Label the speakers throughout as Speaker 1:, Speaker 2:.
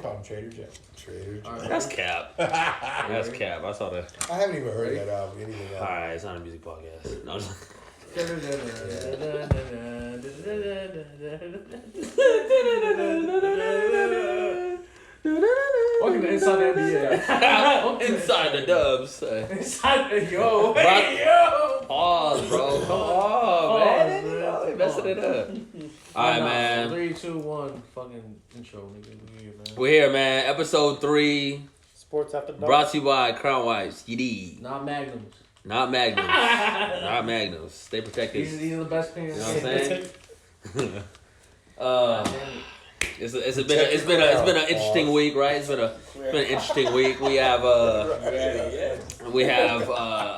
Speaker 1: call them Trader Joe's. Trader Joe's.
Speaker 2: Right. That's cap. That's cap. I saw that.
Speaker 1: I haven't even heard that album. Anything
Speaker 2: All right, it's not a music podcast. No.
Speaker 3: Welcome to Inside the NBA.
Speaker 2: Inside the dubs.
Speaker 3: Inside the yo.
Speaker 2: Pause, bro. Come on, man. You're messing it up. All right, man.
Speaker 3: 3, 2, 1. Fucking intro, nigga.
Speaker 2: We're here, man. Episode 3.
Speaker 4: Sports After Dark.
Speaker 2: Brought to you by Crown Whites. YD.
Speaker 3: Not Magnums.
Speaker 2: Not Magnums. Not Magnums. Stay protected.
Speaker 3: These are the best pants.
Speaker 2: You know what I'm saying? It's been an interesting week, right? It's been an interesting week. We have a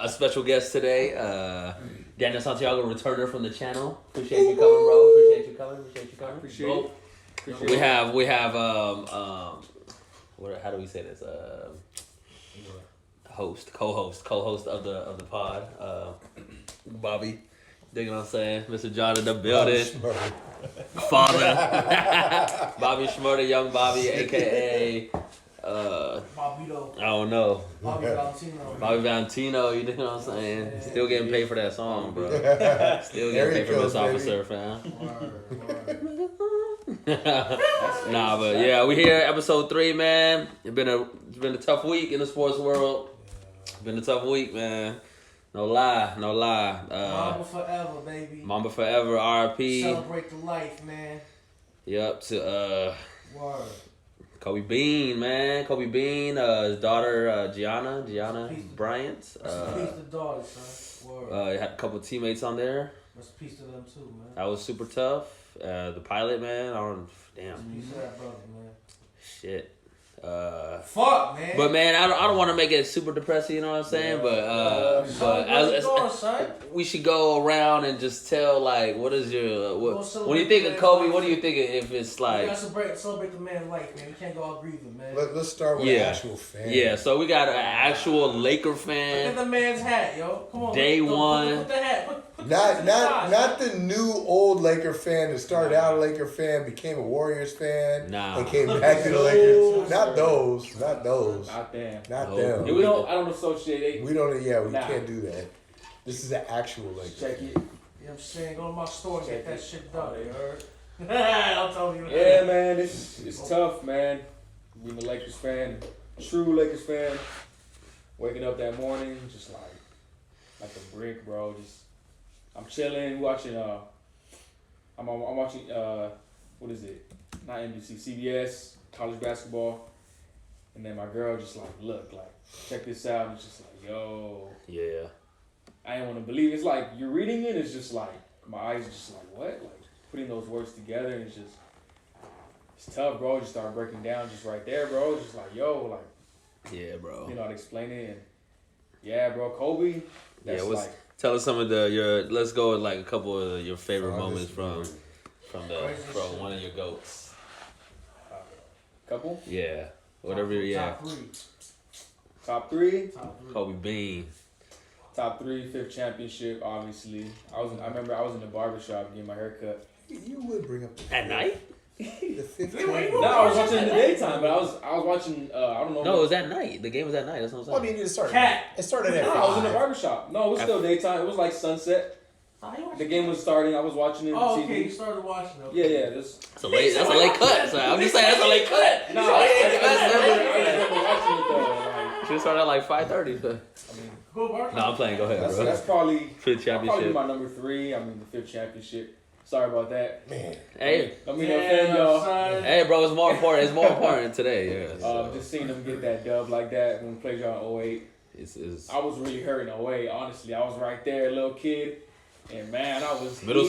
Speaker 2: special guest today, Daniel Santiago, returner from the channel. Appreciate you coming, bro. Appreciate you coming.
Speaker 3: Appreciate
Speaker 2: We have what? How do we say this? Co-host of the pod, Bobby. Dig what I'm saying? Mr. John in the building. Father. Bobby Schmurda, young Bobby, aka
Speaker 3: Bobito.
Speaker 2: I don't know.
Speaker 3: Bobby Valentino.
Speaker 2: Bobby Valentino, you know what I'm saying?
Speaker 3: Yeah.
Speaker 2: Still getting paid for that song, bro. Still getting paid for this officer, fam. Nah, but yeah, we here, episode 3, man. It's been a tough week in the sports world. It's been a tough week, man. No lie.
Speaker 3: Mamba forever, baby.
Speaker 2: Mamba forever, RIP.
Speaker 3: Celebrate the life, man.
Speaker 2: Yep, to
Speaker 3: Word.
Speaker 2: Kobe Bean, man. Kobe Bean, his daughter Gianna Bryant.
Speaker 3: Rest in peace to the daughter, son. Word.
Speaker 2: Had a couple teammates on there.
Speaker 3: Rest in peace to them too, man.
Speaker 2: That was super tough. The pilot, man. Damn.
Speaker 3: Peace to that brother, man.
Speaker 2: Shit.
Speaker 3: Fuck, man.
Speaker 2: But man, I don't want to make it super depressing, you know what I'm saying? But we should go around and just tell, like, what is your when you think of Kobe? What do you think if it's like?
Speaker 3: We gotta celebrate the man's life, man. We can't go out grieving, man.
Speaker 1: Let's start with an actual fan.
Speaker 2: Yeah, so we got an actual Laker fan.
Speaker 3: Look at the man's hat, yo. Come on.
Speaker 2: Day one.
Speaker 3: Put the hat. Put
Speaker 1: Not the new old Laker fan that started out a Laker fan, became a Warriors fan, and came back to the Lakers. Not those.
Speaker 5: Not them.
Speaker 1: Not
Speaker 2: No.
Speaker 1: them.
Speaker 5: Yeah, I don't associate.
Speaker 1: We don't. Yeah, we can't do that. This is an actual Laker.
Speaker 5: Check it.
Speaker 3: You know what I'm saying? Go to my store and get that shit done, you heard? I'm telling you.
Speaker 5: Yeah, man, it's tough, man. Being a Lakers fan, true Lakers fan, waking up that morning just like a brick, bro. Just I'm chilling, watching. I'm watching. What is it? Not NBC, CBS, college basketball. And then my girl just look, check this out. And it's just like, yo.
Speaker 2: Yeah.
Speaker 5: I didn't want to believe it. It's like, you're reading it, it's just like, my eyes just like, what? Like, putting those words together, and it's tough, bro. Just start breaking down just right there, bro. It's just like, yo, like.
Speaker 2: Yeah, bro.
Speaker 5: You know how to explain it. And yeah, bro, Kobe. That's
Speaker 2: tell us some of let's go with like a couple of your favorite moments from one of your GOATs.
Speaker 5: Couple?
Speaker 2: Yeah. Whatever, yeah.
Speaker 5: Top three?
Speaker 2: Kobe Bean.
Speaker 5: Top 3, 5th championship, obviously. I remember I was in the barbershop getting my hair cut.
Speaker 1: You would bring up
Speaker 2: at night?
Speaker 1: The 5th.
Speaker 5: No, I was watching in the daytime, but I was watching. I don't know.
Speaker 2: No, it was at night. The game was at night. That's what I'm saying.
Speaker 1: What do you need to start?
Speaker 3: Cat.
Speaker 1: It started at 5.
Speaker 5: I was in the barbershop. No, it was still daytime. It was like sunset. The game was starting. I was watching it on TV.
Speaker 3: Okay, you started watching it.
Speaker 5: Yeah.
Speaker 2: That's a late cut. So I'm just saying that's a late cut.
Speaker 5: No, I remember watching it though.
Speaker 2: Should start at like 5:30. So. No, I'm playing. Go ahead, bro.
Speaker 5: That's probably
Speaker 2: 5th championship.
Speaker 5: Probably my number 3. I mean, the 5th championship. Sorry about that.
Speaker 1: Man.
Speaker 2: Hey.
Speaker 5: Let me know, fan, y'all.
Speaker 2: Hey, bro, it's more important. It's more important today. Yeah. So.
Speaker 5: Just seeing them get that dub like that when we played y'all in 08.
Speaker 2: I
Speaker 5: was really hurt in 08. Honestly, I was right there, little kid, and man, I was
Speaker 2: middle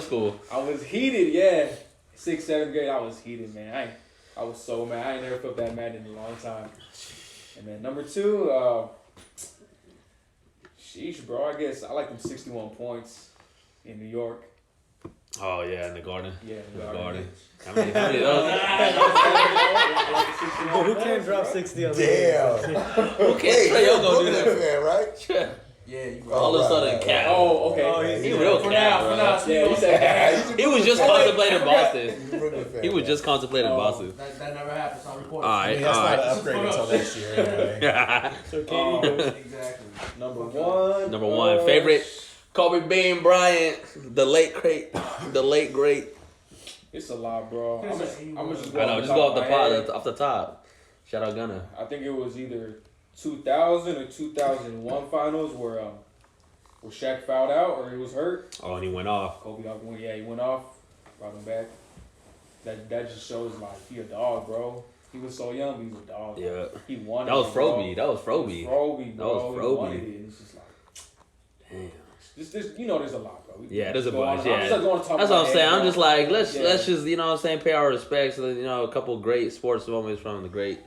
Speaker 2: school.
Speaker 5: I was heated. Yeah, 6th, 7th grade, I was heated, man. I was so mad. I ain't never felt that mad in a long time. And then number 2, sheesh, bro. I guess I like them 61 points in New York.
Speaker 2: Oh yeah, in the Garden.
Speaker 5: Yeah, in the Garden.
Speaker 2: How many of those?
Speaker 4: Who can't drop 60 on
Speaker 1: Damn.
Speaker 2: Who can't Trey Young gonna do that?
Speaker 1: Fan, right?
Speaker 2: Yeah.
Speaker 3: Yeah, you
Speaker 2: all of a sudden, Cat.
Speaker 5: Oh, okay.
Speaker 2: He real Cat, bro.
Speaker 5: Yeah,
Speaker 2: He was just contemplating Boston.
Speaker 1: He's a Brooklyn fan.
Speaker 2: He was just contemplating lawsuit.
Speaker 3: That never happened, so I reported.
Speaker 2: All right,
Speaker 6: I mean, that's
Speaker 2: all
Speaker 6: not
Speaker 2: right.
Speaker 6: an upgrade until next year anyway.
Speaker 4: So KD goes.
Speaker 3: Exactly.
Speaker 5: Number
Speaker 2: 1 favorite Kobe Bean Bryant, the late great.
Speaker 5: It's a lot, bro. I'm just
Speaker 2: I know, just go off the top. Shout out Gunna.
Speaker 5: I think it was either 2000 or 2001 finals where Shaq fouled out or he was hurt.
Speaker 2: Oh, and he went off.
Speaker 5: Kobe, he went off, brought him back. That just shows like he a dog, bro. He was so young, but he was a dog.
Speaker 2: Yeah.
Speaker 5: He won.
Speaker 2: That was Froby.
Speaker 5: That was Froby, bro.
Speaker 2: That was Froby.
Speaker 5: He wanted it. It's just like,
Speaker 2: Damn.
Speaker 5: There's a lot, bro.
Speaker 2: Yeah, there's a bunch. Yeah,
Speaker 5: that's
Speaker 2: what I'm saying. I'm just like, let's just, you know what I'm saying, pay our respects. A couple great sports moments from the great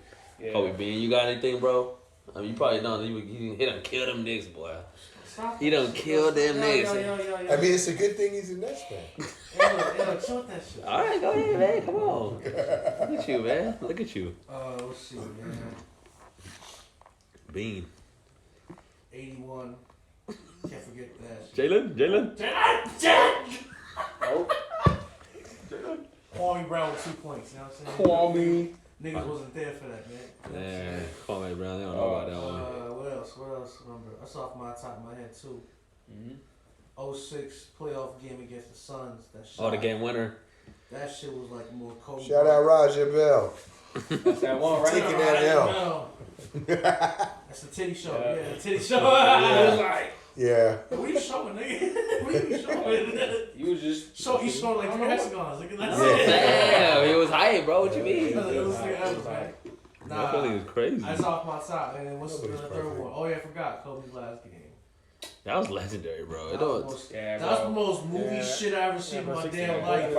Speaker 2: Kobe Bean. You got anything, bro? I mean, you probably know he done killed them niggas, boy. He done killed them niggas.
Speaker 1: I mean, it's a good thing he's a Nets fan.
Speaker 3: Chill with that shit.
Speaker 2: All right, go ahead, man. Come on. Look at you, man. Look at you.
Speaker 3: Let's see, man.
Speaker 2: Bean.
Speaker 3: 81. Can't forget that.
Speaker 2: Jalen.
Speaker 5: Nope.
Speaker 3: Kwame Brown with 2 points. You know what I'm saying?
Speaker 5: Kwame.
Speaker 3: Niggas wasn't there for that, man.
Speaker 2: Yeah, Kwame Brown. They don't know about that one.
Speaker 3: What else? Remember, that's off my top of my head too.
Speaker 5: Mm-hmm.
Speaker 3: 06 playoff game against the Suns. That shit.
Speaker 2: Oh, the game winner.
Speaker 3: That shit was like more cold.
Speaker 1: Shout out Roger Bell.
Speaker 5: That's that one, right?
Speaker 1: Taking that L.
Speaker 3: That's the titty show. Yeah, the titty show.
Speaker 5: It was like,
Speaker 1: Yeah.
Speaker 3: What you showing, nigga? What you showing?
Speaker 5: you was just
Speaker 3: You showed like 3 hexagons. Look at that.
Speaker 2: Damn, he was hype, bro. What you mean?
Speaker 3: It was right?
Speaker 2: That feeling is crazy.
Speaker 3: That's off my top. And what's the third one? Oh yeah, I forgot Kobe's last game.
Speaker 2: That was legendary, bro.
Speaker 3: That was the most movie shit I ever seen in my damn life.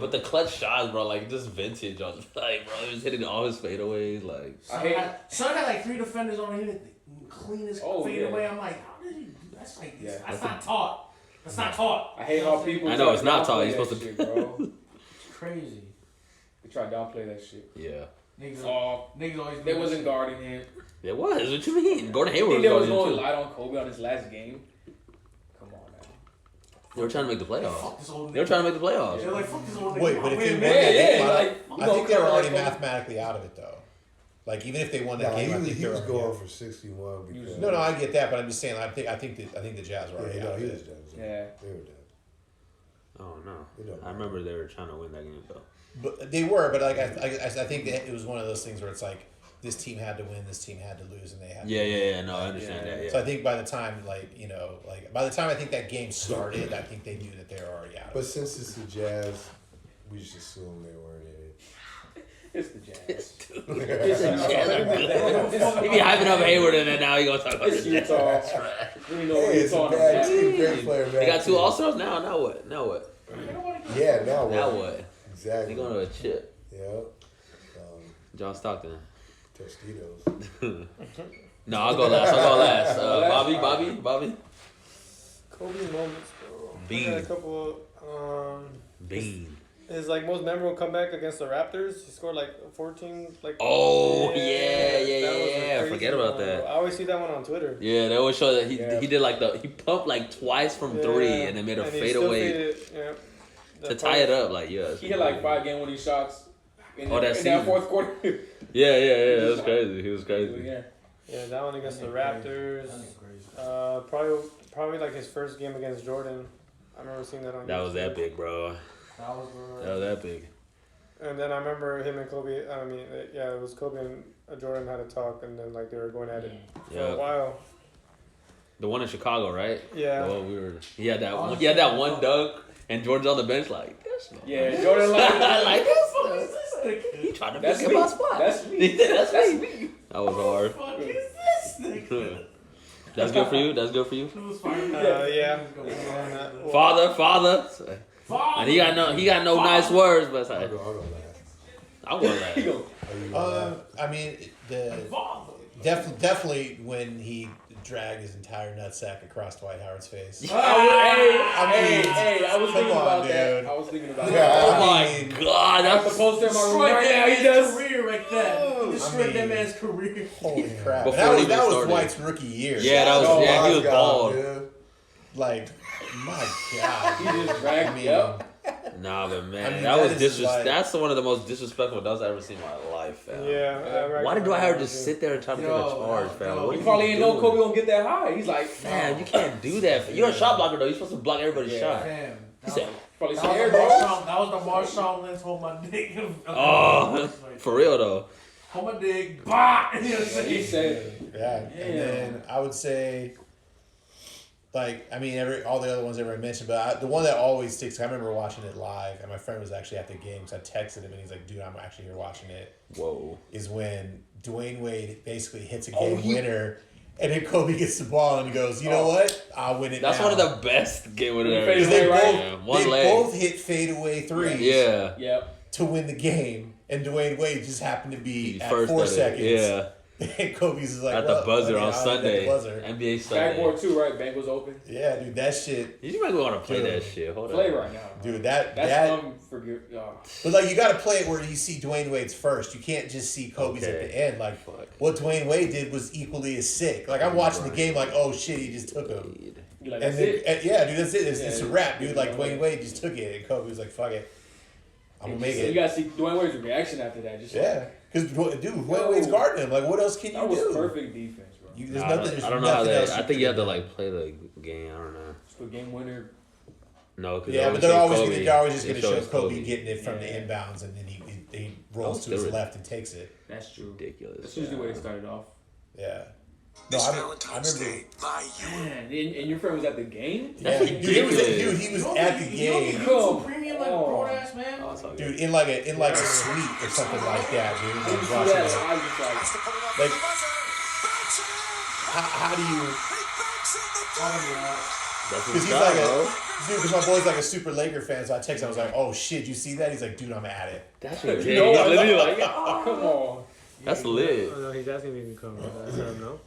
Speaker 2: But the clutch shots, bro, like just vintage. I was like, bro, he was hitting all his fadeaways, like.
Speaker 3: Son had like 3 defenders on him, the cleanest fadeaway. I'm like, how did he do that? That's like this. That's not taught. That's not taught.
Speaker 5: I hate how people.
Speaker 2: I know it's not taught. You're supposed to.
Speaker 5: Shit, bro.
Speaker 3: It's crazy.
Speaker 5: They try to downplay that shit.
Speaker 2: Yeah.
Speaker 3: Niggas always.
Speaker 5: They wasn't guarding him.
Speaker 2: It was. What you mean? Gordon Hayward
Speaker 5: was
Speaker 2: guarding
Speaker 5: going
Speaker 2: him
Speaker 5: to
Speaker 2: too.
Speaker 5: light on Kobe on his last game. Come on, man.
Speaker 2: They were trying to make the playoffs.
Speaker 3: Fuck this old nigga.
Speaker 2: They were trying to make the playoffs.
Speaker 3: They're like, fuck this old nigga.
Speaker 6: Wait, but if they won
Speaker 5: Yeah,
Speaker 6: that game,
Speaker 5: like,
Speaker 6: I think they were already
Speaker 5: like,
Speaker 6: mathematically out of it, though. Like, even if they won that
Speaker 1: Nah,
Speaker 6: game, I think
Speaker 1: he
Speaker 6: they
Speaker 1: was
Speaker 6: were
Speaker 1: going for 61. Because
Speaker 6: No, I get that, but I'm just saying. I think the Jazz were already out of
Speaker 1: he
Speaker 6: it.
Speaker 1: was done.
Speaker 5: Yeah.
Speaker 1: They were done.
Speaker 2: Oh no.
Speaker 1: They don't
Speaker 2: I remember they were trying to win that game though.
Speaker 6: But they were, but like I think that it was one of those things where it's like this team had to win, this team had to lose, and they had.
Speaker 2: Yeah. No, I understand that. Yeah.
Speaker 6: So I think by the time, by the time I think that game started, I think they knew that they were already out.
Speaker 1: But since it's the Jazz, we just assume they weren't in it.
Speaker 5: It's the Jazz.
Speaker 2: It's the Jazz. He be hyping up Hayward and then now he gonna talk about
Speaker 5: It's
Speaker 2: the Jazz.
Speaker 5: Utah. We know
Speaker 1: Hey, it's a
Speaker 5: Utah.
Speaker 1: bad team. Great player,
Speaker 2: They got 2 All-Stars now. Now what?
Speaker 1: Yeah, now what?
Speaker 2: Now what?
Speaker 1: Exactly.
Speaker 2: They going to a chip.
Speaker 1: Yep.
Speaker 2: John Stockton.
Speaker 1: Tostitos.
Speaker 2: No, I'll go last. Bobby.
Speaker 4: Kobe moments, bro.
Speaker 2: Bean.
Speaker 4: I got a couple.
Speaker 2: Bean.
Speaker 4: His like most memorable comeback against the Raptors. He scored like 14. Like.
Speaker 2: Oh
Speaker 4: that was a
Speaker 2: yeah.
Speaker 4: crazy
Speaker 2: Forget about
Speaker 4: one,
Speaker 2: that.
Speaker 4: bro. I always see that one on Twitter.
Speaker 2: Yeah, they always show that he did like he pumped like twice from 3 and then made a fadeaway to tie it up. Like yeah.
Speaker 5: He had like 5 game-winning shots in
Speaker 2: that
Speaker 5: that fourth quarter.
Speaker 2: Yeah. That was crazy. He was crazy.
Speaker 4: Yeah, that one against the Raptors. Probably like his first game against Jordan. I remember seeing that on.
Speaker 2: That was epic, bro.
Speaker 3: That
Speaker 2: was epic.
Speaker 4: And then I remember him and Kobe. I mean, it was Kobe and Jordan had a talk, and then like they were going at it for a while.
Speaker 2: The one in Chicago, right?
Speaker 4: Yeah.
Speaker 2: The one he had that one dunk, and Jordan's on the bench like this.
Speaker 5: Yeah, Jordan like
Speaker 2: this. He tried to pick him my spot.
Speaker 5: That's me.
Speaker 2: That's me. That was hard.
Speaker 3: What the fuck is this nigga?
Speaker 2: That's good for you. That's good for you.
Speaker 4: Yeah.
Speaker 2: Father. And he got no nice words, but it's like,
Speaker 1: I'll go last.
Speaker 2: I will laugh.
Speaker 6: I mean, definitely when he dragged his entire nutsack across Dwight Howard's face.
Speaker 5: Hey, I was thinking about that. I was thinking about that.
Speaker 2: Oh my God,
Speaker 5: that's the poster in my room right now. He does.
Speaker 3: Career like that. He destroyed that man's career.
Speaker 6: Holy crap!
Speaker 2: Before
Speaker 6: That was Dwight's rookie year.
Speaker 2: Yeah, he was bald.
Speaker 6: Like, my God,
Speaker 5: he just dragged me up.
Speaker 2: Nah, but man,
Speaker 6: I mean,
Speaker 2: that was
Speaker 6: like,
Speaker 2: that's one of the most disrespectful dunks I've ever seen in my life, fam.
Speaker 4: Yeah.
Speaker 2: Why did Dwight Howard just sit there and try to take a charge, fam?
Speaker 5: He probably didn't know Kobe gonna get that high. He's like,
Speaker 2: man, you can't do that. You're a shot blocker though. You're supposed to block everybody's shot.
Speaker 3: Damn.
Speaker 2: He said,
Speaker 5: probably
Speaker 3: That
Speaker 5: said,
Speaker 3: was the Marshawn Lynch hold my dick.
Speaker 2: oh, for real though.
Speaker 3: Hold my dick. Bah!
Speaker 5: He said,
Speaker 6: yeah. And then I would say, like, I mean, all the other ones I mentioned, but the one that always sticks, I remember watching it live, and my friend was actually at the game, so I texted him, and he's like, dude, I'm actually here watching it.
Speaker 2: Whoa.
Speaker 6: Is when Dwayne Wade basically hits a game winner, and then Kobe gets the ball, and he goes, you know what? I'll win it
Speaker 2: That's
Speaker 6: now.
Speaker 2: one of the best game winners
Speaker 6: Because
Speaker 2: ever.
Speaker 6: they both hit fadeaway threes to win the game, and Dwayne Wade just happened to be at 4 seconds.
Speaker 2: Yeah.
Speaker 6: And Kobe's is like,
Speaker 2: at the buzzer on
Speaker 6: I'll
Speaker 2: Sunday.
Speaker 6: NBA
Speaker 2: Sunday.
Speaker 5: Backboard too, right? Bank was open.
Speaker 6: Yeah, dude, that shit.
Speaker 2: You might want to play that shit. Hold on.
Speaker 5: Play right now.
Speaker 6: Dude,
Speaker 5: that's unforgivable.
Speaker 6: But like, you got to play it where you see Dwayne Wade's first. You can't just see Kobe's at the end. Like, what Dwayne Wade did was equally as sick. Like, I'm watching the game like, oh shit, he just took him.
Speaker 5: Like,
Speaker 6: and then, yeah, dude, that's it. It's a wrap, dude. Like, Dwayne Wade just took it, and Kobe was like, fuck it. I'm going to make it.
Speaker 5: You got to see Dwayne Wade's reaction after that. Just
Speaker 6: because, dude, Dwayne Wade's guarding him. Like, what else can you do?
Speaker 5: That was perfect defense, bro.
Speaker 6: There's nothing.
Speaker 2: I don't know how they. I think you have to like play the game. I don't know.
Speaker 5: For game winner.
Speaker 2: No, because
Speaker 6: but they're always just going to show Kobe getting it from the inbounds, and then he rolls to his left and takes it.
Speaker 5: That's true.
Speaker 2: Ridiculous.
Speaker 5: That's usually the way it started off.
Speaker 6: Yeah. No, I remember.
Speaker 5: Man, and your friend was at the game?
Speaker 6: Yeah, dude, he was at the game.
Speaker 3: Premium like a grown ass man.
Speaker 6: Dude, in like a suite or something like that, dude. Like, how do you? Because he's like because my boy's like a super Laker fan, so I texted him. I was like, "Oh shit, you see that?" He's like, "Dude, I'm at it."
Speaker 2: That's ridiculous. He's literally like,
Speaker 5: "Oh, come on."
Speaker 2: That's lit.
Speaker 4: Oh, no, he's asking me to come. I said no.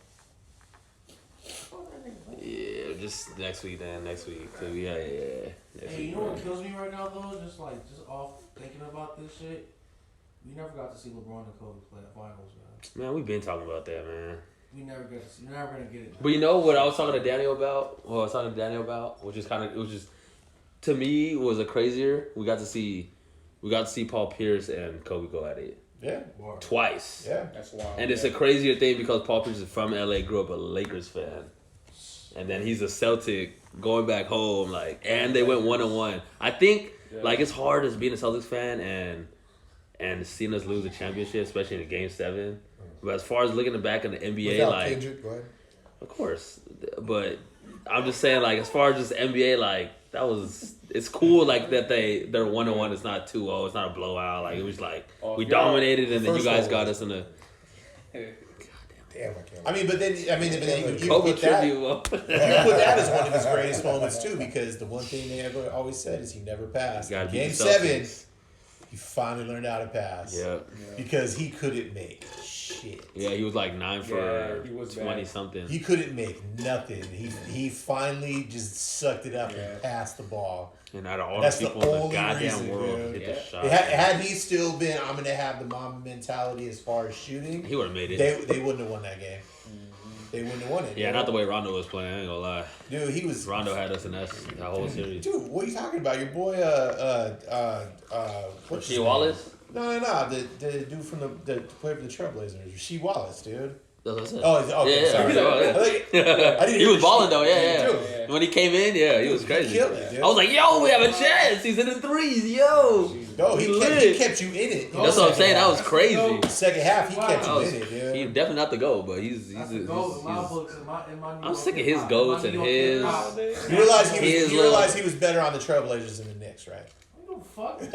Speaker 2: Yeah, just next week then. Next week. So yeah.
Speaker 3: Hey, you know what kills me right now though? Just off thinking about this shit. We never got to see LeBron and Kobe play at finals, man.
Speaker 2: Man, we've been talking about that, man.
Speaker 3: We never got to see. We're never gonna get it.
Speaker 2: But you know what I was talking to Daniel about? Well, I was talking to Daniel about, which is to me was a crazier. We got to see Paul Pierce and Kobe go at it.
Speaker 6: Yeah.
Speaker 2: Twice.
Speaker 6: Yeah.
Speaker 5: That's wild.
Speaker 2: And it's a crazier thing because Paul Pierce is from LA, grew up a Lakers fan. And then he's a Celtic going back home, and they went 1-1. I think it's hard as being a Celtics fan and seeing us lose a championship, especially in Game 7. But as far as looking back in the NBA,
Speaker 1: without Kendrick, go ahead.
Speaker 2: Of course. But I'm just saying, as far as just NBA, it's cool, that they're 1-1. It's not 2-0. It's not a blowout. It was we dominated, and then you guys got us in a.
Speaker 1: Damn, I can't.
Speaker 6: But then you
Speaker 2: Kobe
Speaker 6: put that.
Speaker 2: tribute.
Speaker 6: You put that as one of his greatest moments too, because the one thing they ever always said is he never passed. Game 7, he finally learned how to pass.
Speaker 2: Yeah.
Speaker 6: Because he couldn't make shit.
Speaker 2: Yeah, he was 9 for 20 something.
Speaker 6: He couldn't make nothing. He finally just sucked it up and passed the ball.
Speaker 2: And out of all the people in the goddamn world hit the shot.
Speaker 6: Had he still been, I'm going to have the Mamba mentality as far as shooting,
Speaker 2: he would have made it.
Speaker 6: They wouldn't have won that game. They wouldn't have won it.
Speaker 2: Yeah, not the way Rondo was playing, I ain't gonna lie.
Speaker 6: Dude,
Speaker 2: Rondo had us in that whole series.
Speaker 6: Dude, what are you talking about? Your boy, what's his name?
Speaker 2: Wallace?
Speaker 6: No. The dude from the player for the Trailblazers. Rasheed Wallace, dude.
Speaker 2: That's what I said.
Speaker 6: Oh, okay, sorry.
Speaker 2: He was balling though,
Speaker 6: Dude.
Speaker 2: When he came in, he was crazy.
Speaker 6: He killed it, dude.
Speaker 2: I was like, yo, we have a chance. He's in the threes, yo.
Speaker 6: No, he kept you in it.
Speaker 2: That's what I'm saying. That was crazy.
Speaker 6: Second half, he kept you in it, dude.
Speaker 2: He's definitely not the GOAT, but he's I'm sick of his GOATs and his.
Speaker 6: You realize he was better on the Trailblazers than the Knicks, right?
Speaker 3: Fuck. He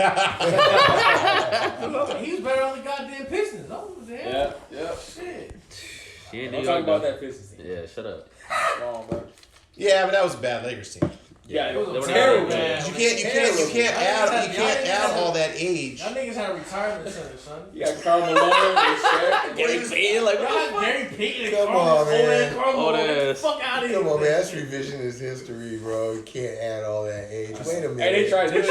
Speaker 3: was better on the goddamn Pistons.
Speaker 5: Yeah.
Speaker 3: Shit.
Speaker 5: Don't talk about that Pistons team.
Speaker 2: Yeah, shut up.
Speaker 5: Wrong, bro.
Speaker 6: Yeah, but that was a bad Lakers team.
Speaker 5: Yeah, it was
Speaker 3: terrible.
Speaker 6: You can't add all that age.
Speaker 3: Y'all niggas had a retirement center, son.
Speaker 5: You got Karl Malone and Shaq.
Speaker 2: Gary Payton,
Speaker 3: Gary Payton.
Speaker 1: Come on, man.
Speaker 3: Get the fuck out of here.
Speaker 1: Come on, man. That's revisionist history, bro. You can't add all that age. Wait a minute.
Speaker 5: Hey, they tried. They